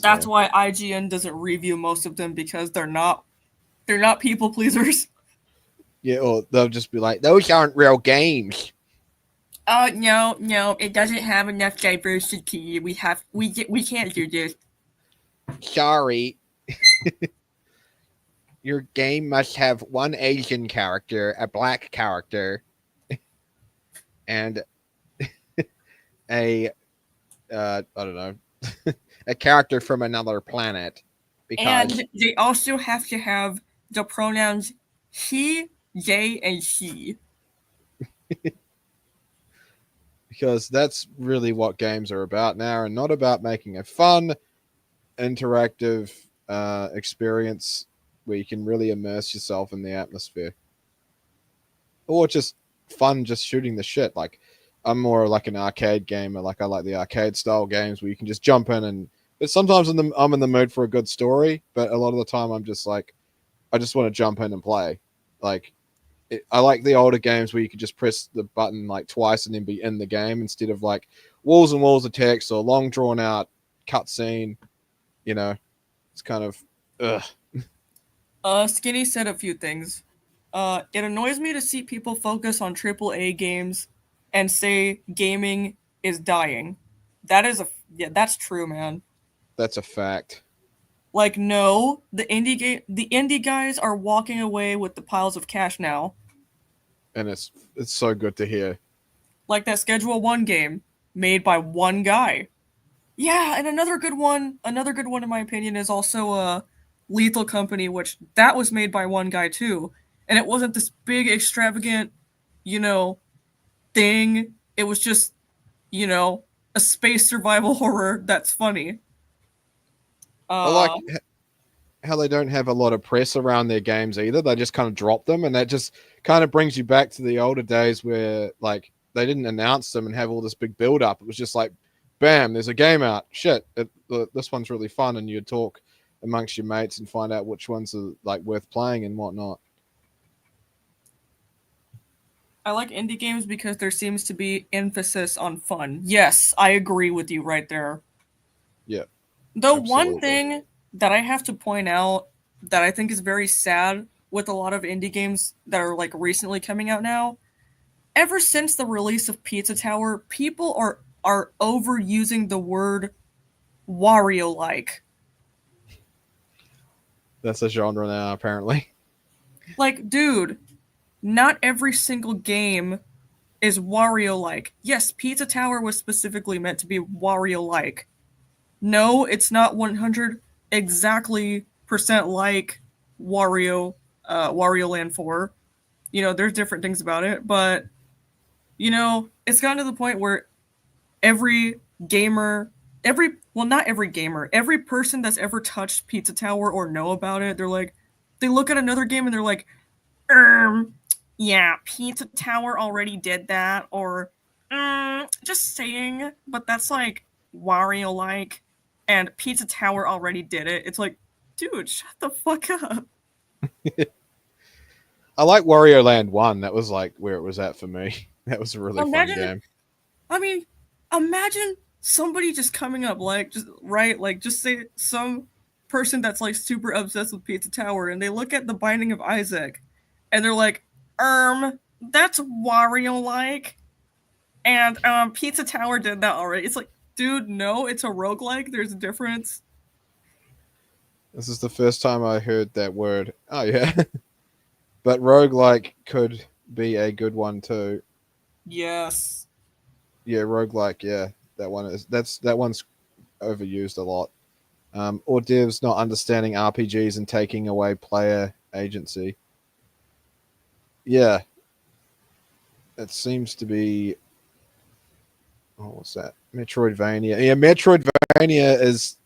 S2: That's
S1: So
S2: why IGN doesn't review most of them because they're not people pleasers.
S1: yeah, or they'll just be like, those aren't real games.
S2: Oh no, no, it doesn't have enough diversity. We can't do this.
S1: Sorry, your game must have one Asian character, a black character, and a I don't know, a character from another planet, because
S2: And they also have to have the pronouns he, they, and she.
S1: that's really what games are about now, and not about making a fun, interactive experience where you can really immerse yourself in the atmosphere, or just fun, just shooting the shit. Like I'm more like an arcade gamer. Like I like the arcade style games where you can just jump in and. But sometimes I'm in the mood for a good story, but a lot of the time I'm just like I just want to jump in and play. Like I like the older games where you could just press the button like twice and then be in the game instead of like walls and walls of text or long drawn out cutscene. You know, it's kind of ugh.
S2: Skinny said a few things. It annoys me to see people focus on AAA games and say gaming is dying. That is a yeah, that's true, man.
S1: That's a fact,
S2: Like no, the indie guys are walking away with the piles of cash now.
S1: and it's so good to hear.
S2: Like that Schedule 1 game made by one guy. Yeah, and another good one in my opinion is also Lethal Company, which that was made by one guy too. And it wasn't this big extravagant, you know, thing. It was just, you know, a space survival horror that's funny.
S1: I
S2: Uh
S1: like how they don't have a lot of press around their games either. They just kind of drop them, and that just kind of brings you back to the older days where like they didn't announce them and have all this big build up. It was just like, bam, there's a game out. Shit, this one's really fun, and you talk amongst your mates and find out which ones are like worth playing and whatnot.
S2: I like indie games because there seems to be emphasis on fun. Yes, I agree with you right there.
S1: Yeah,
S2: The one
S1: absolutely.
S2: thing that I have to point out that I think is very sad with a lot of indie games that are like recently coming out now, ever since the release of Pizza Tower, people are overusing the word Wario like.
S1: That's a genre now, apparently.
S2: Like, dude, not every single game is Wario like. Yes, Pizza Tower was specifically meant to be Wario like. No, it's not 100 exactly percent like Wario Land 4. You know, there's different things about it, but you know, it's gotten to the point where every gamer, not every gamer, every person that's ever touched Pizza Tower or know about it, they look at another game and they're like, um, yeah, Pizza Tower already did that, or just saying, but that's like Wario like, and Pizza Tower already did it. It's like, dude, shut the fuck up.
S1: I like Wario Land 1. That was like where it was at for me. That was a really fun
S2: Imagine
S1: game.
S2: I mean, imagine somebody just coming up, like, just right, like, just say some person that's like super obsessed with Pizza Tower, and they look at the Binding of Isaac, and they're like, that's Wario like, and Pizza Tower did that already. It's like, dude, no, it's a roguelike. There's a difference.
S1: This is the first time I heard that word. Oh yeah, but roguelike could be a good one too.
S2: Yes.
S1: Yeah, roguelike. Yeah, that one's overused a lot. Or devs not understanding RPGs and taking away player agency. Yeah, it seems to be. Oh, what's that? Metroidvania. Yeah, Metroidvania is.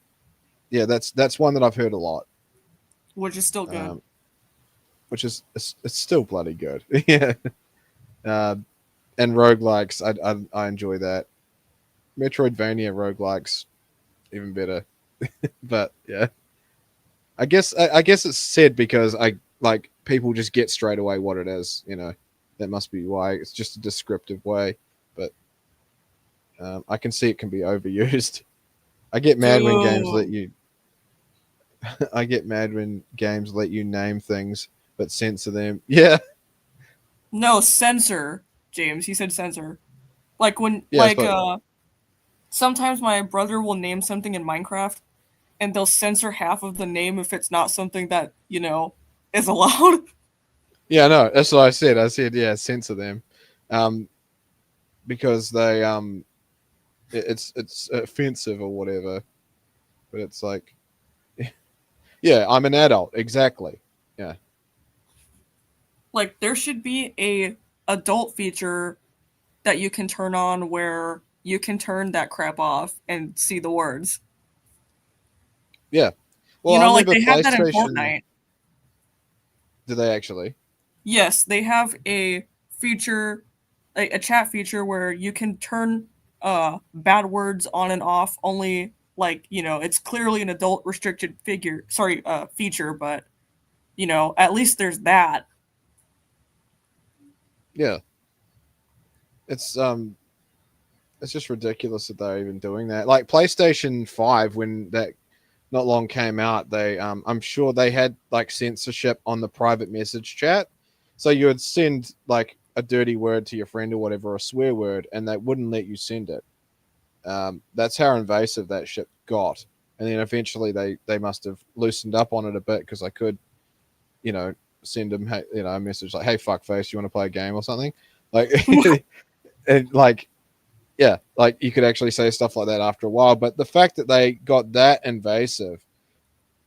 S1: Yeah, that's one that I've heard a lot.
S2: Which is still good.
S1: Um, which is it's still bloody good. Yeah. Uh, and roguelikes, I enjoy that. Metroidvania roguelikes even better. But yeah, I guess it's said because I like people just get straight away what it is. That must be why it's just a descriptive way. But I can see it can be overused. I get mad when games let
S2: Dude.
S1: you. I get mad when games let you name things but censor them. Yeah,
S2: No, censor, James. He said censor. Like when,
S1: yes, but
S2: sometimes my brother will name something in Minecraft, and they'll censor half of the name if it's not something that, is allowed.
S1: yeah, no, that's what I said. I said yeah, censor them, um, because it's offensive or whatever. But it's like, yeah, I'm an adult, exactly. Yeah,
S2: Like, there should be a adult feature that you can turn on where you can turn that crap off and see the words.
S1: yeah. Well, I
S2: Like
S1: remember
S2: they have that in
S1: PlayStation.
S2: Fortnite.
S1: Did they actually?
S2: Yes, they have a feature, a chat feature where you can turn bad words on and off. Only, like, it's clearly an adult restricted feature, but at least there's that.
S1: Yeah, it's it's just ridiculous that they're even doing that. Like PlayStation 5, when that not long came out, they I'm sure they had like censorship on the private message chat. So you would send like a dirty word to your friend or whatever, a swear word, and they wouldn't let you send it. That's how invasive that shit got. And then eventually they must have loosened up on it a bit because I could, you know, send them, hey, a message like, "Hey, fuckface, you want to play a game or something?" Like, and like, yeah, like you could actually say stuff like that after a while. But the fact that they got that invasive,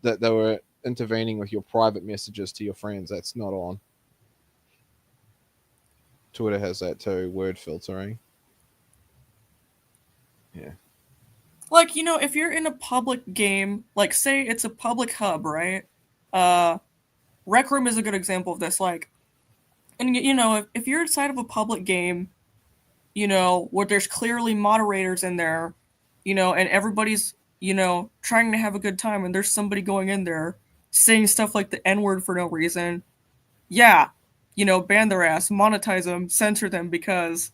S1: that they were intervening with your private messages to your friends, that's not on. Twitter has that too, word filtering. Yeah,
S2: Like, if you're in a public game, like say it's a public hub, right? Uh Rec Room is a good example of this. Like, and if you're inside of a public game, where there's clearly moderators in there, and everybody's, trying to have a good time, and there's somebody going in there saying stuff like the N word for no reason, yeah, ban their ass, monetize them, censor them, because,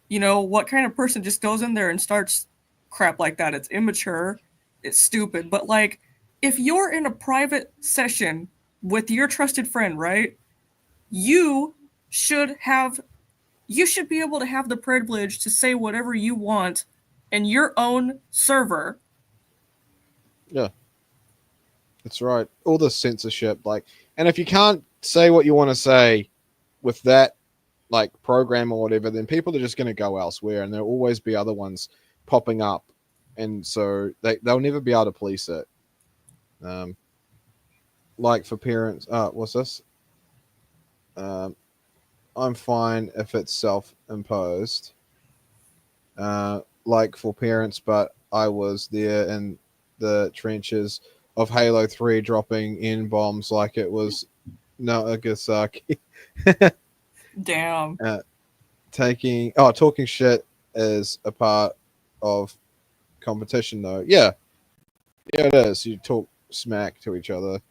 S2: what kind of person just goes in there and starts crap like that? It's immature, it's stupid. But, like, if you're in a private session with your trusted friend, right? You should have you should be able to have the privilege to say whatever you want in your own server.
S1: yeah, that's right. All the censorship, like, and if you can't say what you want to say with that like program or whatever, then people are just going to go elsewhere, and there'll always be other ones popping up, and so they'll never be able to police it. Um, like for parents, what's this? Um, I'm fine if it's self-imposed. Like for parents, but I was there in the trenches of Halo 3 dropping in bombs like it was Nagasaki.
S2: Damn.
S1: uh, talking shit is a part of competition though. Yeah, yeah, it is. You talk smack to each other,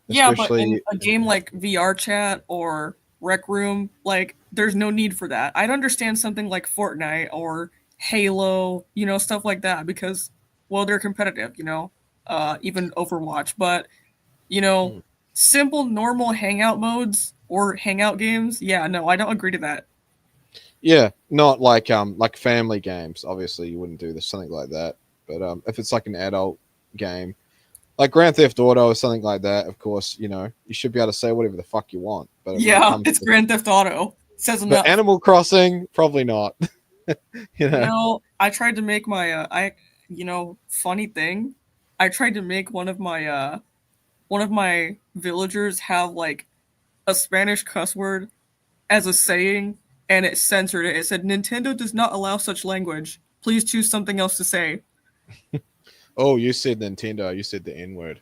S2: Yeah, but in
S1: especially.
S2: a game like VR Chat or Rec Room, like, there's no need for that. I'd understand something like Fortnite or Halo, stuff like that because well, they're competitive, even Overwatch, but you know,
S1: Mm.
S2: simple normal hangout modes or hangout games, yeah, no, I don't agree to that.
S1: Yeah, not like family games. Obviously, you wouldn't do this something like that. But if it's like an adult game, like Grand Theft Auto or something like that, of course, you should be able to say whatever the fuck you want. But when it
S2: Yeah,
S1: comes
S2: it's
S1: to
S2: Grand Theft Auto. Says
S1: but
S2: enough.
S1: Animal Crossing, probably not. you know.
S2: I tried to make my funny thing. I tried to make one of my villagers have like a Spanish cuss word as a saying and it censored it. It said Nintendo does not allow such language. Please choose something else to say.
S1: Oh, you said Nintendo. You said the N word.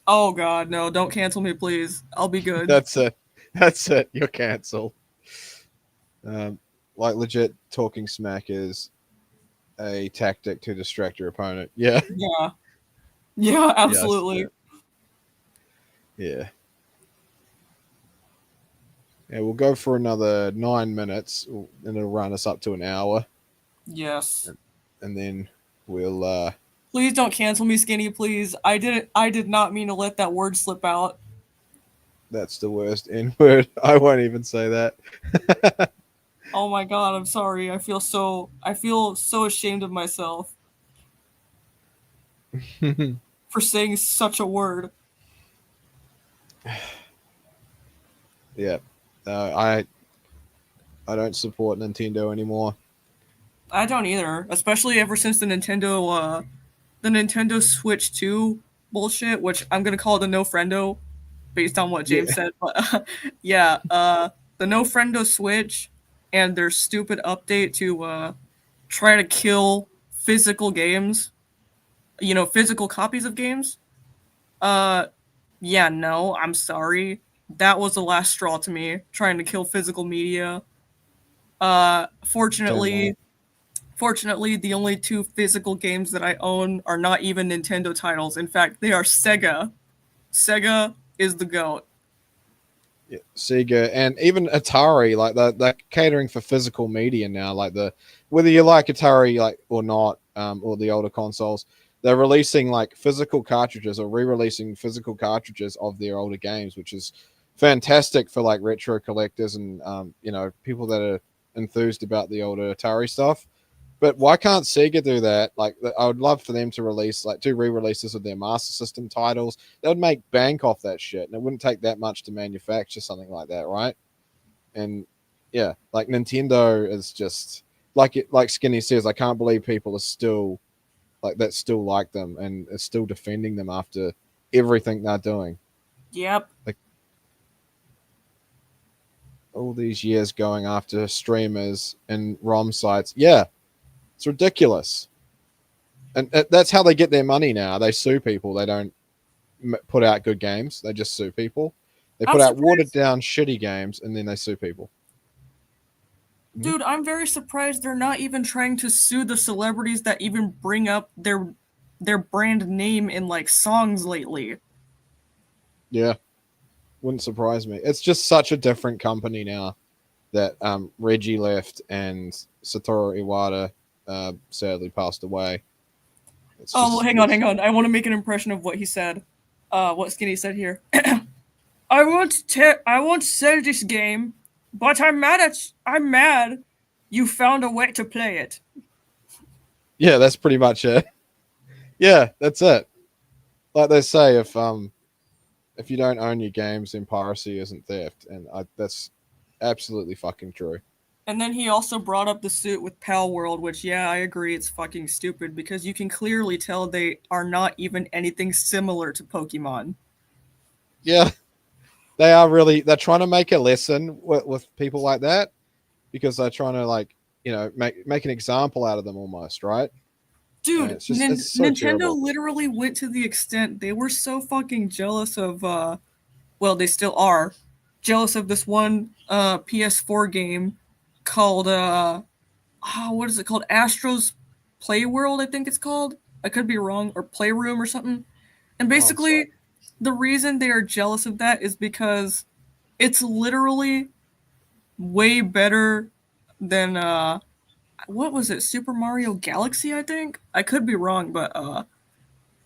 S2: Oh god, no, don't cancel me please. I'll be good.
S1: That's it. That's it. You're cancelled. Um, like legit talking smack is a tactic to distract your opponent. Yeah.
S2: Yeah. Yeah,
S1: Yes.
S2: absolutely.
S1: Yeah. Yeah. We'll go for another 9 minutes, and it'll run us up to an hour,
S2: Yes.
S1: and then we'll.
S2: Please don't cancel me, Skinny, please. I did not mean to let that word slip out.
S1: That's the worst N word. I won't even say that.
S2: Oh my god, I'm sorry. I feel so ashamed of myself for saying such a word.
S1: Yeah. I don't support Nintendo anymore.
S2: I don't either, especially ever since the Nintendo Switch 2 bullshit, which I'm going to call the no friendo based on what James
S1: Yeah.
S2: said, but yeah, the no friendo Switch and their stupid update to try to kill physical games, physical copies of games. Uh yeah, no, I'm sorry. That was the last straw to me, trying to kill physical media. Uh
S1: Same here.
S2: fortunately, fortunately the only two physical games that I own are not even Nintendo titles. In fact, they are Sega. Sega is the goat.
S1: Yeah, Sega and even Atari, like they're catering for physical media now. Like the whether you like Atari like or not, or the older consoles, they're releasing like physical cartridges or re-releasing physical cartridges of their older games, which is fantastic for like retro collectors and people that are enthused about the older Atari stuff. But why can't Sega do that? Like, I would love for them to release like two re-releases of their Master System titles. They would make bank off that shit, and it wouldn't take that much to manufacture something like that, right? And yeah, like Nintendo is just like Skinny says. I can't believe people are still like that, still like them, and are still defending them after everything they're doing.
S2: Yep.
S1: Like all these years going after streamers and ROM sites. Yeah, it's ridiculous. And that's how they get their money now. They sue people. They don't put out good games. They just sue people. They
S2: I'm
S1: put out watered
S2: surprised.
S1: down shitty games and then they sue people. Mhm.
S2: Dude, I'm very surprised they're not even trying to sue the celebrities that even bring up their brand name in like songs lately.
S1: Yeah, wouldn't surprise me. It's just such a different company now that Reggie left and Satoru Iwata sadly passed away. It's
S2: Oh,
S1: just
S2: hang on,
S1: it's
S2: hang on. I want to make an impression of what he said. What Skinny said here. I won't sell this game, but I'm mad you found a way to play it.
S1: yeah, that's pretty much it. Yeah, that's it. Like they say, if you don't own your games, then piracy isn't theft, and that's absolutely fucking true.
S2: And then he also brought up the suit with Pal World, which yeah, I agree it's fucking stupid because you can clearly tell they are not even anything similar to Pokemon.
S1: Yeah, they're trying to make a lesson with people like that because they're trying to like make an example out of them almost, right? And
S2: Dude,
S1: it's so
S2: Nintendo
S1: terrible.
S2: literally went to the extent they were so fucking jealous of well, they still are jealous of this one PS4 game called what is it called? Astro's Playworld, I think it's called. I could be wrong, or Playroom or something. And
S1: Oh, I'm sorry.
S2: basically, the reason they are jealous of that is because it's literally way better than what was it? Super Mario Galaxy, I think. I could be wrong, but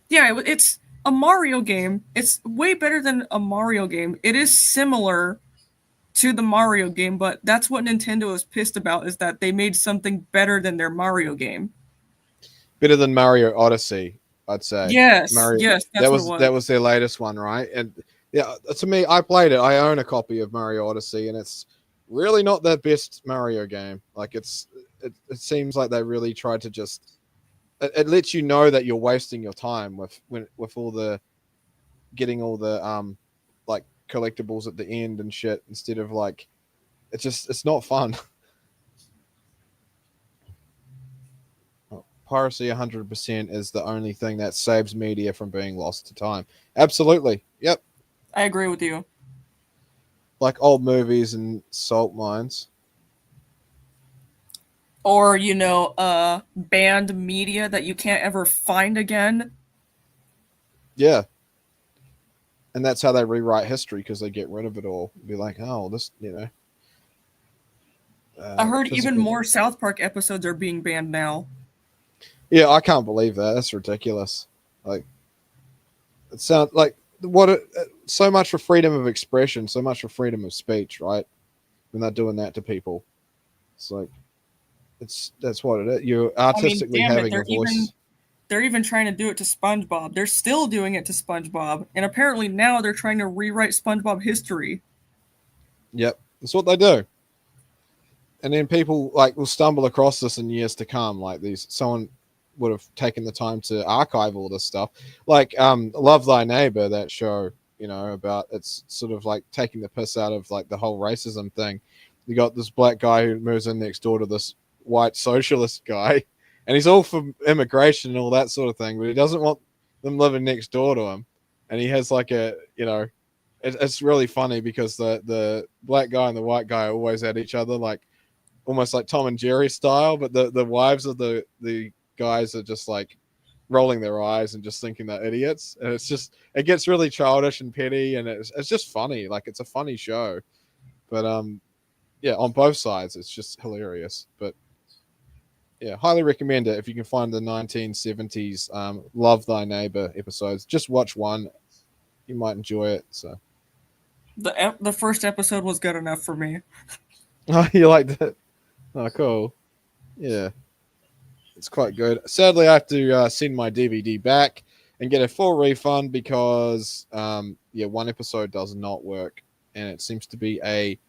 S2: yeah, it's a Mario game. It's way better than a Mario game. It is similar to the Mario game, but that's what Nintendo is pissed about is that they made something better than their Mario game.
S1: Better than Mario Odyssey, I'd say.
S2: Yes,
S1: Mario
S2: yes,
S1: that
S2: that's what it
S1: was
S2: was.
S1: that was their latest one, right? And yeah, to me, I played it. I own a copy of Mario Odyssey, and it's really not the best Mario game. Like it seems like they really tried to just it lets you know that you're wasting your time with all the getting all the like collectibles at the end and shit instead of like it's not fun. Piracy 100% is the only thing that saves media from being lost to time. Absolutely. Yep.
S2: I agree with you.
S1: Like old movies and salt mines.
S2: Or, banned media that you can't ever find again.
S1: Yeah. And that's how they rewrite history because they get rid of it all. Be like, oh, this,
S2: I heard even
S1: physical.
S2: more South Park episodes are being banned now.
S1: Yeah, I can't believe that. That's ridiculous. Like, it sounds like so much for freedom of expression, so much for freedom of speech, right? When they're doing that to people, it's like that's what it is. You're
S2: I mean,
S1: artistically
S2: damn it,
S1: having a voice.
S2: they're even trying to do it to SpongeBob. They're still doing it to SpongeBob, and apparently now they're trying to rewrite SpongeBob history.
S1: Yep, that's what they do. And then people like will stumble across this in years to come. Like someone would have taken the time to archive all this stuff. Like Love Thy Neighbor, that show, about it's sort of like taking the piss out of like the whole racism thing. You got this black guy who moves in next door to this white socialist guy, and he's all for immigration and all that sort of thing, but he doesn't want them living next door to him. And he has like it's really funny because the black guy and the white guy are always at each other, like almost like Tom and Jerry style, but the wives of the guys are just like rolling their eyes and just thinking they're idiots, and it gets really childish and petty, and it's just funny. Like it's a funny show, but yeah, on both sides, it's just hilarious. But yeah, highly recommend it if you can find the 1970s Love Thy Neighbor episodes. Just watch one, you might enjoy it. So
S2: The first episode was good enough for me.
S1: oh, you like that? Oh, cool. Yeah. It's quite good. Sadly, I have to send my DVD back and get a full refund because, yeah, one episode does not work, and it seems to be a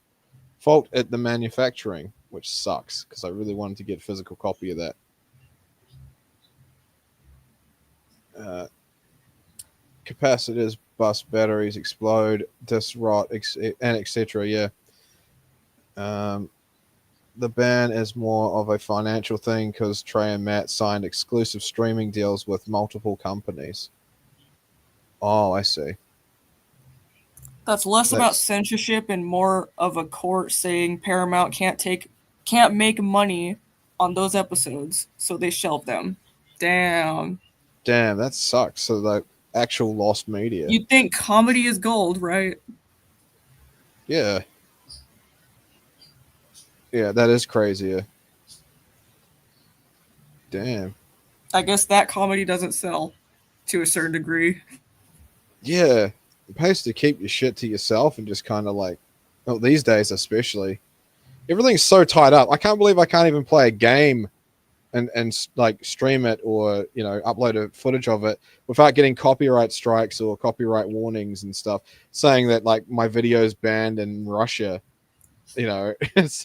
S1: fault at the manufacturing, which sucks because I really wanted to get a physical copy of that. Uh, Capacitors, bus batteries explode, disc rot, and etc. Yeah. Um, the ban is more of a financial thing because Trey and Matt signed exclusive streaming deals with multiple companies. Oh, I see.
S2: That's less about
S1: That's
S2: censorship and more of a court saying Paramount can't make money on those episodes, so they shelved them. Damn.
S1: damn. That sucks. So the actual lost media.
S2: You'd think comedy is gold, right?
S1: Yeah, yeah. That is crazy. Damn.
S2: I guess that comedy doesn't sell to a certain degree.
S1: Yeah. It pays to keep your shit to yourself and just kind of like, oh, these days especially, everything's so tied up. I can't believe I can't even play a game and like stream it or upload a footage of it without getting copyright strikes or copyright warnings and stuff saying that like my video is banned in Russia. It's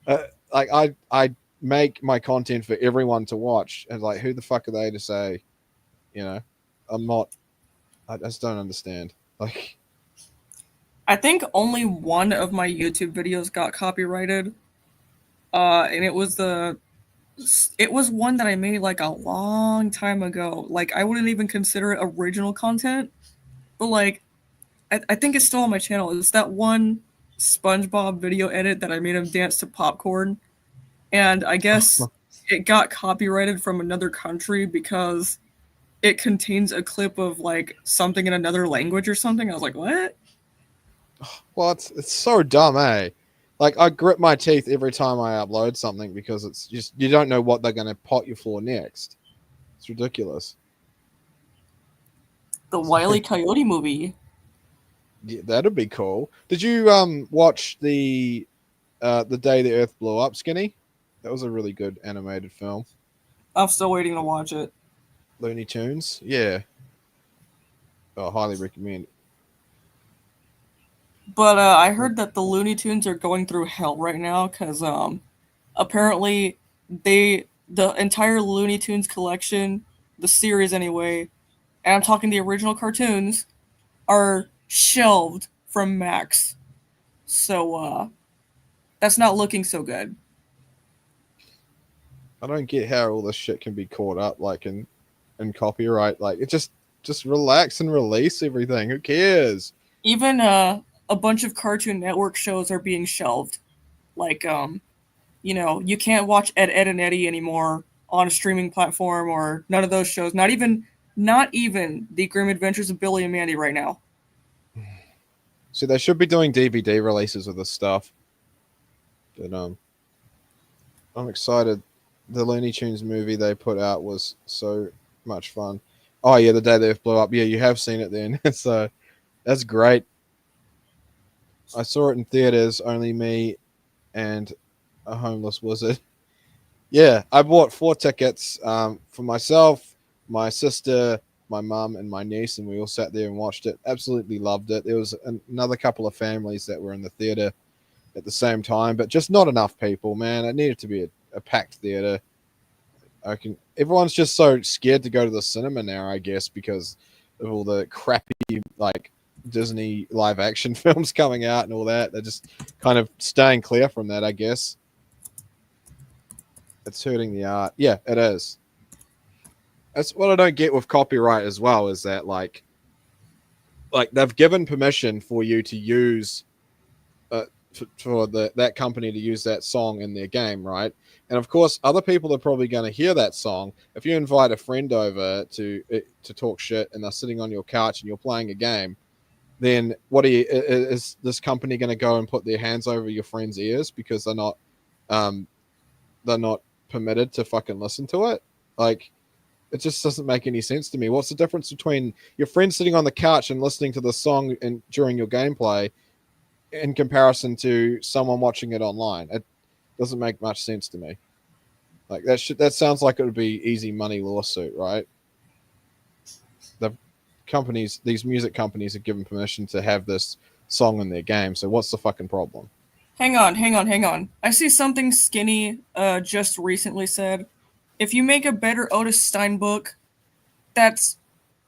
S1: uh, like I make my content for everyone to watch, and like who the fuck are they to say, you know, I'm not. I just don't understand. Like,
S2: I think only one of my YouTube videos got copyrighted. And it was one that I made like a long time ago. Like I wouldn't even consider it original content, but like I think it's still on my channel. It's that one SpongeBob video edit that I made him dance to popcorn, and I guess it got copyrighted from another country because it contains a clip of like something in another language or something. I was like, what?
S1: well, it's so dumb, eh? Like I grit my teeth every time I upload something because it's just you don't know what they're going to pot you for next. It's ridiculous.
S2: The Wile E. Coyote movie.
S1: Yeah, that'd be cool. Did you watch the day the Earth blew up, Skinny? That was a really good animated film.
S2: I'm still waiting to watch it.
S1: Looney Tunes. Yeah. Oh, highly recommend.
S2: But I heard that the Looney Tunes are going through hell right now because apparently the entire Looney Tunes collection, the series anyway, and I'm talking the original cartoons, are shelved from Max. So that's not looking so good.
S1: I don't get how all this shit can be caught up like in copyright. Like it just relax and release everything. Who cares?
S2: Even a bunch of Cartoon Network shows are being shelved. Like you can't watch Ed and Eddie anymore on a streaming platform or none of those shows. Not even the Grim Adventures of Billy and Mandy right now.
S1: So they should be doing DVD releases of this stuff. But I'm excited. The Looney Tunes movie they put out was so much fun. Oh yeah, the day they blew up. Yeah, you have seen it then. So that's great. I saw it in theaters. Only me and a homeless wizard. Yeah, I bought 4 tickets for myself, my sister, my mum, and my niece, and we all sat there and watched it. Absolutely loved it. There was another couple of families that were in the theater at the same time, but just not enough people, man. It needed to be a packed theater. I can. Everyone's just so scared to go to the cinema now, I guess, because of all the crappy like Disney live action films coming out and all that. They're just kind of staying clear from that, I guess. It's hurting the art. Yeah, it is. That's what I don't get with copyright as well. Is that like they've given permission for you to use for that company to use that song in their game, right? And of course, other people are probably going to hear that song. If you invite a friend over to talk shit and they're sitting on your couch and you're playing a game, then what is this company going to go and put their hands over your friend's ears because um they're not permitted to fucking listen to it? Like it just doesn't make any sense to me. What's the difference between your friend sitting on the couch and listening to the song and during your gameplay in comparison to someone watching it online? It doesn't make much sense to me. Like that sounds like it would be easy money lawsuit, right? The companies, these music companies, are given permission to have this song in their game. So what's the fucking problem?
S2: Hang on. I see something Skinny just recently said. If you make a better Otis Stein book, that's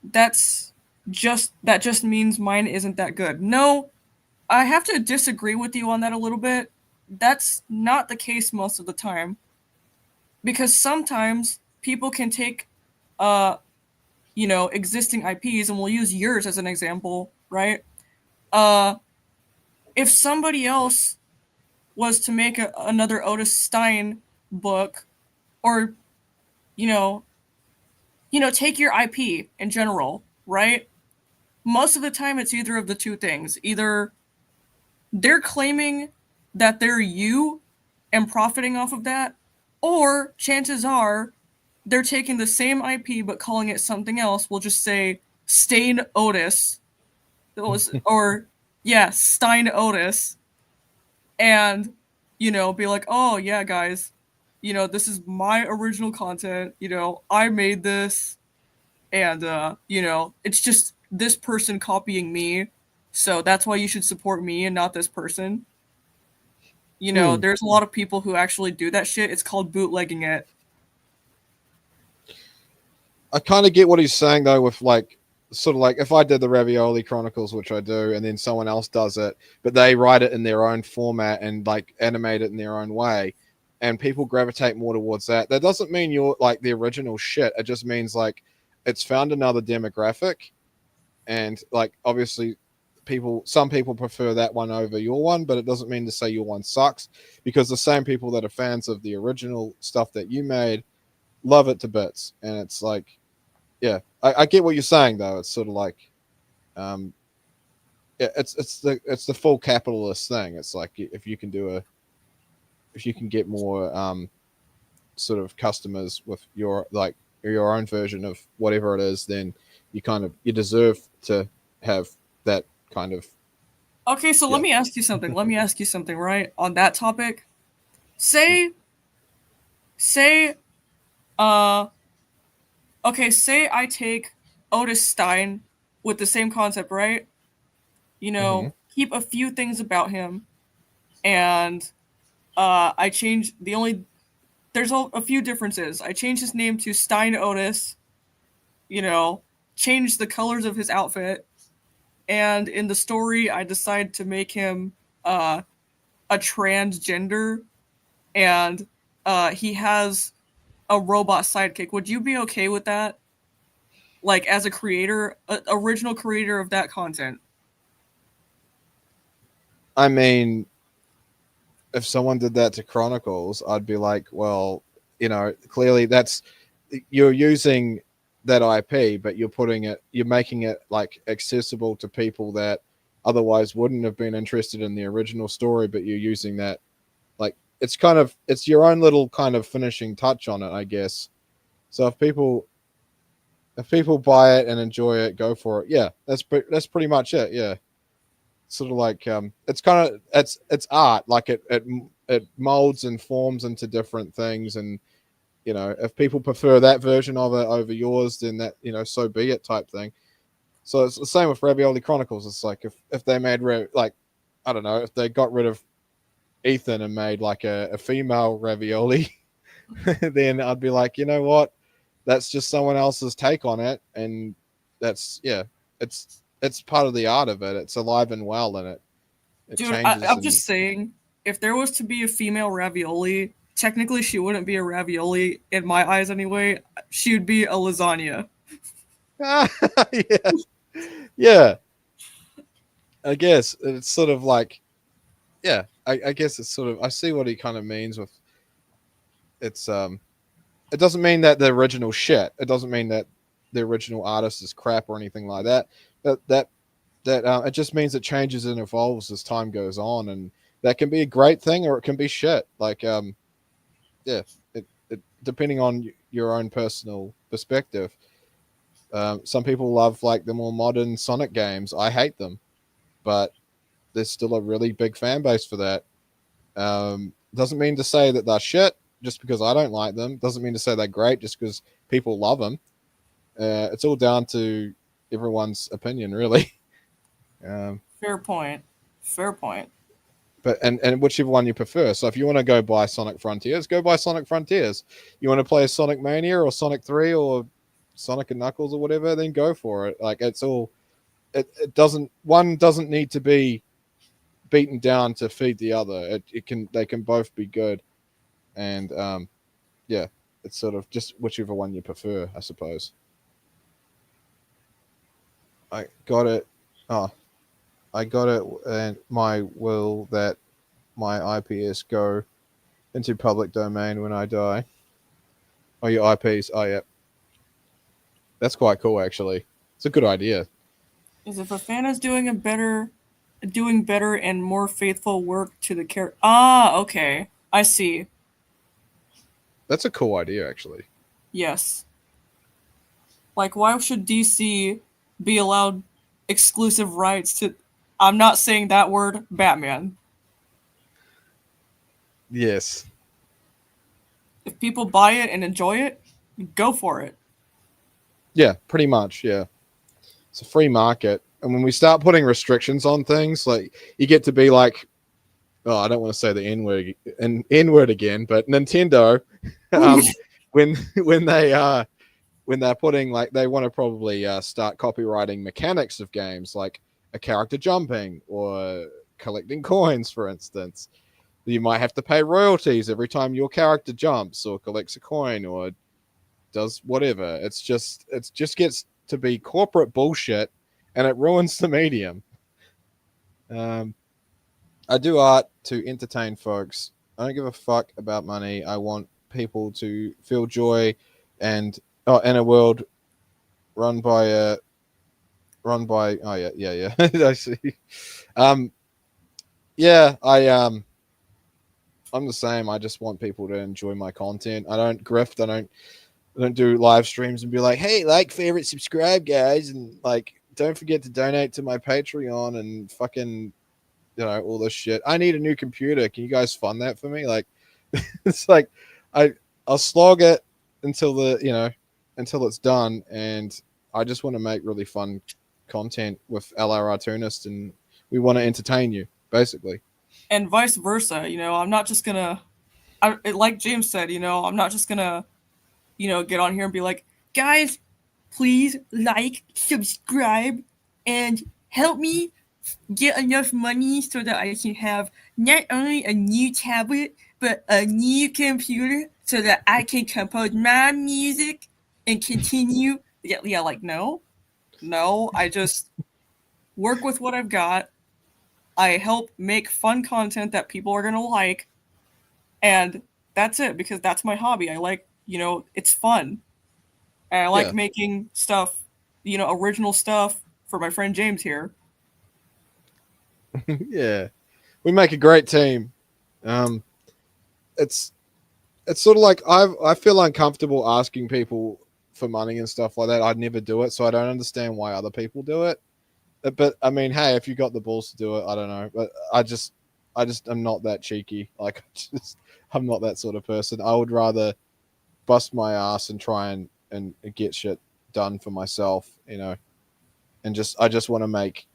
S2: that's that just means mine isn't that good. No, I have to disagree with you on that a little bit. That's not the case most of the time because sometimes people can take uh existing IPs, and we'll use yours as an example, right? Uh if somebody else was to make another Otis Stein book, or you know, take your IP in general, right? Most of the time it's either of the two things. Either they're claiming that they're you and profiting off of that, or chances are they're taking the same IP but calling it something else. We'll just say Stain Otis, or yeah, Stein Otis, and be like, oh yeah, guys, this is my original content. I made this, and it's just this person copying me, so that's why you should support me and not this person.
S1: Hmm.
S2: There's a lot of people who actually do that shit. It's called bootlegging it.
S1: I kind of get what he's saying though, with like sort of like if I did the Ravioli Chronicles, which I do, and then someone else does it, but they write it in their own format and like animate it in their own way, and people gravitate more towards that. That doesn't mean you're like the original shit. It just means like it's found another demographic, and like obviously some people prefer that one over your one, but it doesn't mean to say your one sucks, because the same people that are fans of the original stuff that you made love it to bits. And it's like, yeah, I get what you're saying though. It's sort of like, um, yeah, it's the full capitalist thing. It's like if you can get more sort of customers with your own version of whatever it is, then you deserve to have that kind of
S2: Okay, so let
S1: yeah.
S2: me ask you something. Let me ask you something, right? On that topic.
S1: Mm.
S2: Say uh okay, say I take Otis Stein with the same concept, right?
S1: Mm-hmm.
S2: Keep a few things about him and I change the only there's a few differences. I change his name to Stein Otis, you know, change the colors of his outfit, and in the story I decide to make him uh a transgender and he has a robot sidekick. Would you be okay with that? Like as a creator, original creator of that content?
S1: I mean, if someone did that to Chronicles, I'd be like, well, clearly you're using that IP, but you're making it like accessible to people that otherwise wouldn't have been interested in the original story, but you're using that like it's your own little kind of finishing touch on it, I guess. So if people buy it and enjoy it, go for it. Yeah, that's pretty much it. Yeah, sort of like it's art. Like it molds and forms into different things, and if people prefer that version of it over yours, then that so be it type thing. So it's the same with Ravioli Chronicles. It's like if they made like I don't know if they got rid of Ethan and made like a female ravioli, then I'd be like, you know what? That's just someone else's take on it, and that's yeah, it's part of the art of it. It's alive and well, and it
S2: Dude,
S1: changes
S2: I'm
S1: and
S2: just saying, if there was to be a female ravioli, technically she wouldn't be a ravioli in my eyes anyway. She would be a lasagna.
S1: yeah, yeah. I guess it's sort of like yeah. I guess it's sort of I see what he kind of means with it's it doesn't mean that the original shit. It doesn't mean that the original artist is crap or anything like that. That it just means it changes and evolves as time goes on, and that can be a great thing or it can be shit. Like yeah, it depending on your own personal perspective. Some people love like the more modern Sonic games. I hate them, but there's still a really big fan base for that. Doesn't mean to say that they're shit just because I don't like them. Doesn't mean to say they're great just because people love them. It's all down to everyone's opinion, really. Um,
S2: Fair point. Fair point.
S1: but whichever one you prefer. So if you want to go buy Sonic Frontiers, go buy Sonic Frontiers. You want to play Sonic Mania or Sonic 3 or Sonic and Knuckles or whatever, then go for it. Like it's all it doesn't need to be beaten down to feed the other. They can both be good, and yeah, it's sort of just whichever one you prefer, I suppose. I got it. Oh, I got it, and my will that my IPS go into public domain when I die. Oh, your IPs. Oh, yeah, that's quite cool. Actually, it's a good idea.
S2: Is if a fan is doing better and more faithful work to the character. Ah, okay. I see.
S1: That's a cool idea, actually.
S2: Yes. Like, why should DC be allowed exclusive rights to? I'm not saying that word, Batman.
S1: Yes.
S2: If people buy it and enjoy it, go for it.
S1: Yeah, pretty much. Yeah, it's a free market, and when we start putting restrictions on things, like you get to be like, oh, I don't want to say the N word again, but Nintendo, um, when when they when they're putting like they want to probably start copywriting mechanics of games like a character jumping or collecting coins, for instance. You might have to pay royalties every time your character jumps or collects a coin or does whatever. It just gets to be corporate bullshit, and it ruins the medium. Um, I do art to entertain folks. I don't give a fuck about money. I want people to feel joy and in a world run by run by. Oh yeah, yeah, yeah. I see. Um, yeah, I'm the same. I just want people to enjoy my content. I don't grift. I don't do live streams and be like, hey, like, favorite, subscribe, guys, and like, don't forget to donate to my Patreon and fucking, all this shit. I need a new computer. Can you guys fund that for me? Like, it's like, I I'll slog it until until it's done, and I just want to make really fun content with LR Artunist, and we want to entertain you, basically.
S2: And vice versa. I'm not just gonna, like James said, I'm not just gonna, get on here and be like, guys, please like, subscribe, and help me get enough money so that I can have not only a new tablet, but a new computer so that I can compose my music and continue. Yeah, yeah, like, no, no, I just work with what I've got. I help make fun content that people are going to like. And that's it, because that's my hobby. I like, it's fun. And I like
S1: Yeah,
S2: making stuff, original stuff for my friend James here.
S1: yeah, we make a great team. Um, it's it's sort of like I feel uncomfortable asking people for money and stuff like that. I'd never do it, so I don't understand why other people do it. But I mean, hey, if you got the balls to do it, I don't know. But I just am not that cheeky. Like, I'm not that sort of person. I would rather bust my ass and try and get shit done for myself, and I just want to make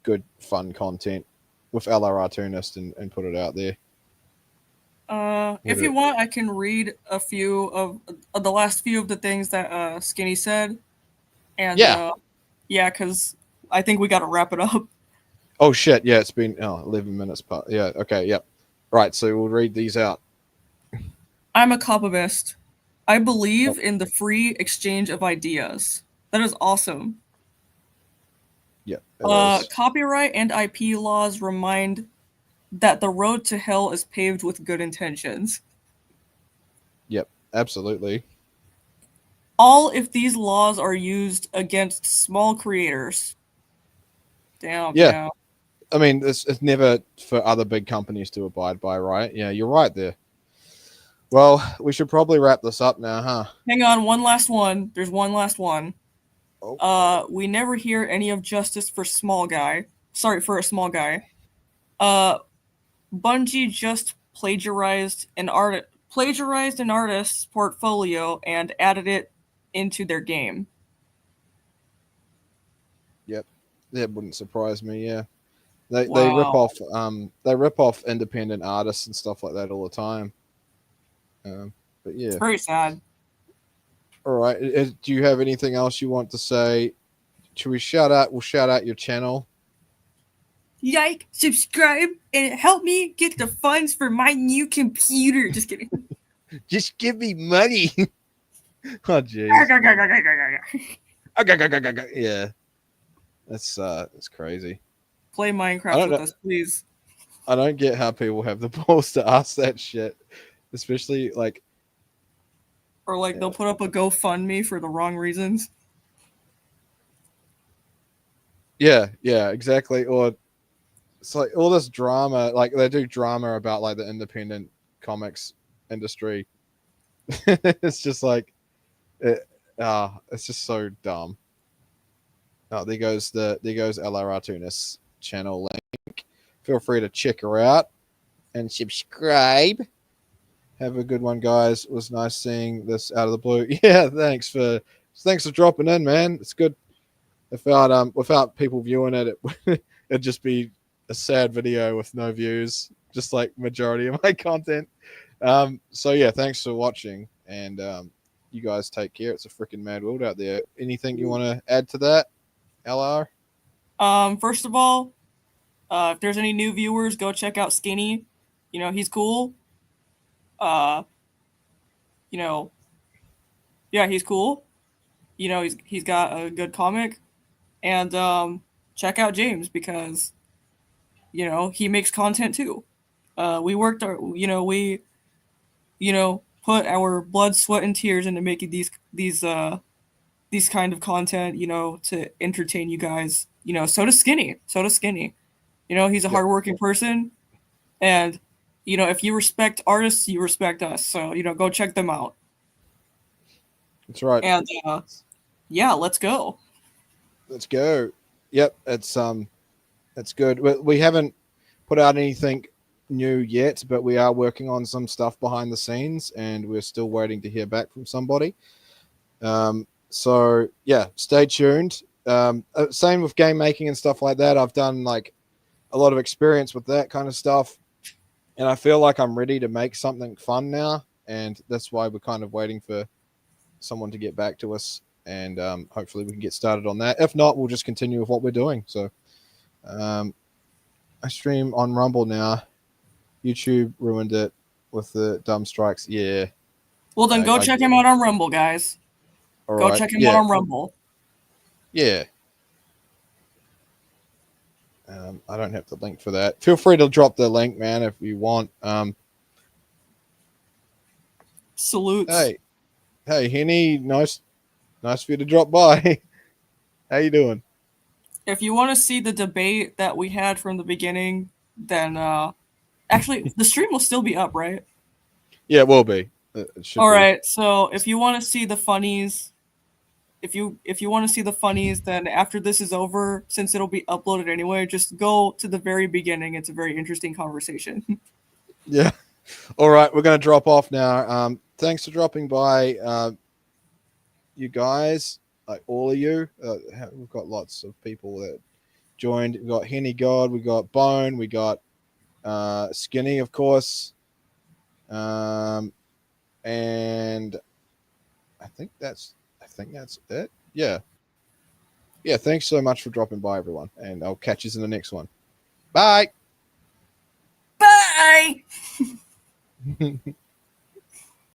S1: good, fun content with LR Artunist and put it out there.
S2: If
S1: With
S2: you
S1: it.
S2: want, I can read a few of the last few of the things that Skinny said, and
S1: Yeah.
S2: yeah, because I think we got to wrap it up.
S1: Oh shit. Yeah, it's been 11 minutes. Yeah. Okay. Yep. Right. So we'll read these out.
S2: I'm a copyist. I believe
S1: Oh,
S2: in the free exchange of ideas. That is awesome.
S1: yeah, it is.
S2: Copyright and IP laws remind that the road to hell is paved with good intentions.
S1: Yep. Absolutely.
S2: All if these laws are used against small creators. Damn,
S1: Yeah.
S2: yeah.
S1: I mean, it's never for other big companies to abide by, right? Yeah, you're right there. Well, we should probably wrap this up now, huh?
S2: Hang on, one last one. There's one last one.
S1: Oh,
S2: We never hear any of justice for small guy. Sorry, for a small guy. Uh, Bungie just plagiarized an artist's portfolio and added it into their game.
S1: yep. That wouldn't surprise me. Yeah,
S2: Wow,
S1: they rip off independent artists and stuff like that all the time. But
S2: it's
S1: yeah.
S2: very sad.
S1: All right. Do you have anything else you want to say? Should we shout out? We'll shout out your channel.
S2: Like, subscribe, and help me get the funds for my new computer. Just kidding.
S1: Just give me money. Oh jeez. Yeah, that's crazy.
S2: Play
S1: I
S2: Minecraft
S1: don't
S2: with
S1: know.
S2: us, please.
S1: I don't get how people have the balls to ask that shit, especially like,
S2: Or like they'll
S1: yeah,
S2: put up a GoFundMe for the wrong reasons.
S1: yeah, exactly. Or it's like all this drama, like they do drama about like the independent comics industry. It's just like, it's just so dumb. Oh, there goes LR Tunis channel link. Feel free to check her out and subscribe. Have a good one, guys. It was nice seeing this out of the blue. Yeah, thanks for dropping in, man. It's good. Without people viewing it'd just be a sad video with no views, just like majority of my content. So yeah, thanks for watching, and you guys take care. It's a freaking mad world out there. Anything you want to add to that, LR?
S2: First of all, if there's any new viewers, go check out Skinny. He's cool. Uh, you know, yeah, he's cool. He's got a good comic, and check out James because he makes content too. We worked our, we put our blood, sweat, and tears into making these these kind of content, to entertain you guys. So does Skinny. So does Skinny. He's a
S1: Yep,
S2: hardworking person, and if you respect artists, you respect us. So go check them out.
S1: that's right.
S2: And yeah, let's go.
S1: Let's go. Yep, it's good. We haven't put out anything new yet, but we are working on some stuff behind the scenes, and we're still waiting to hear back from somebody. So yeah, stay tuned. Same with game making and stuff like that. I've done like a lot of experience with that kind of stuff, and I feel like I'm ready to make something fun now, and that's why we're kind of waiting for someone to get back to us, and hopefully we can get started on that. If not, we'll just continue with what we're doing. So um, I stream on Rumble now. YouTube ruined it with the dumb strikes. Yeah.
S2: Well, then go
S1: I
S2: check
S1: get
S2: him
S1: it.
S2: out on Rumble, guys.
S1: All
S2: Go
S1: right.
S2: check him out
S1: Yeah.
S2: on Rumble.
S1: Yeah. I don't have the link for that. Feel free to drop the link, man, if you want.
S2: Salutes.
S1: Hey, hey, Henny, nice for you to drop by. How you doing?
S2: If you want to see the debate that we had from the beginning, then actually the stream will still be up, right?
S1: Yeah, it will be. It should
S2: All
S1: be.
S2: right. So if you want to see the funnies, if you want to see the funnies, then after this is over, since it'll be uploaded anyway, just go to the very beginning. It's a very interesting conversation.
S1: Yeah. All right, we're going to drop off now. Thanks for dropping by, you guys, like all of you. We've got lots of people that joined. We got Henny God, we got Bone, we got Skinny, of course, and I think that's it. Yeah, yeah. Thanks so much for dropping by, everyone, and I'll catch you in the next one. Bye.
S2: Bye.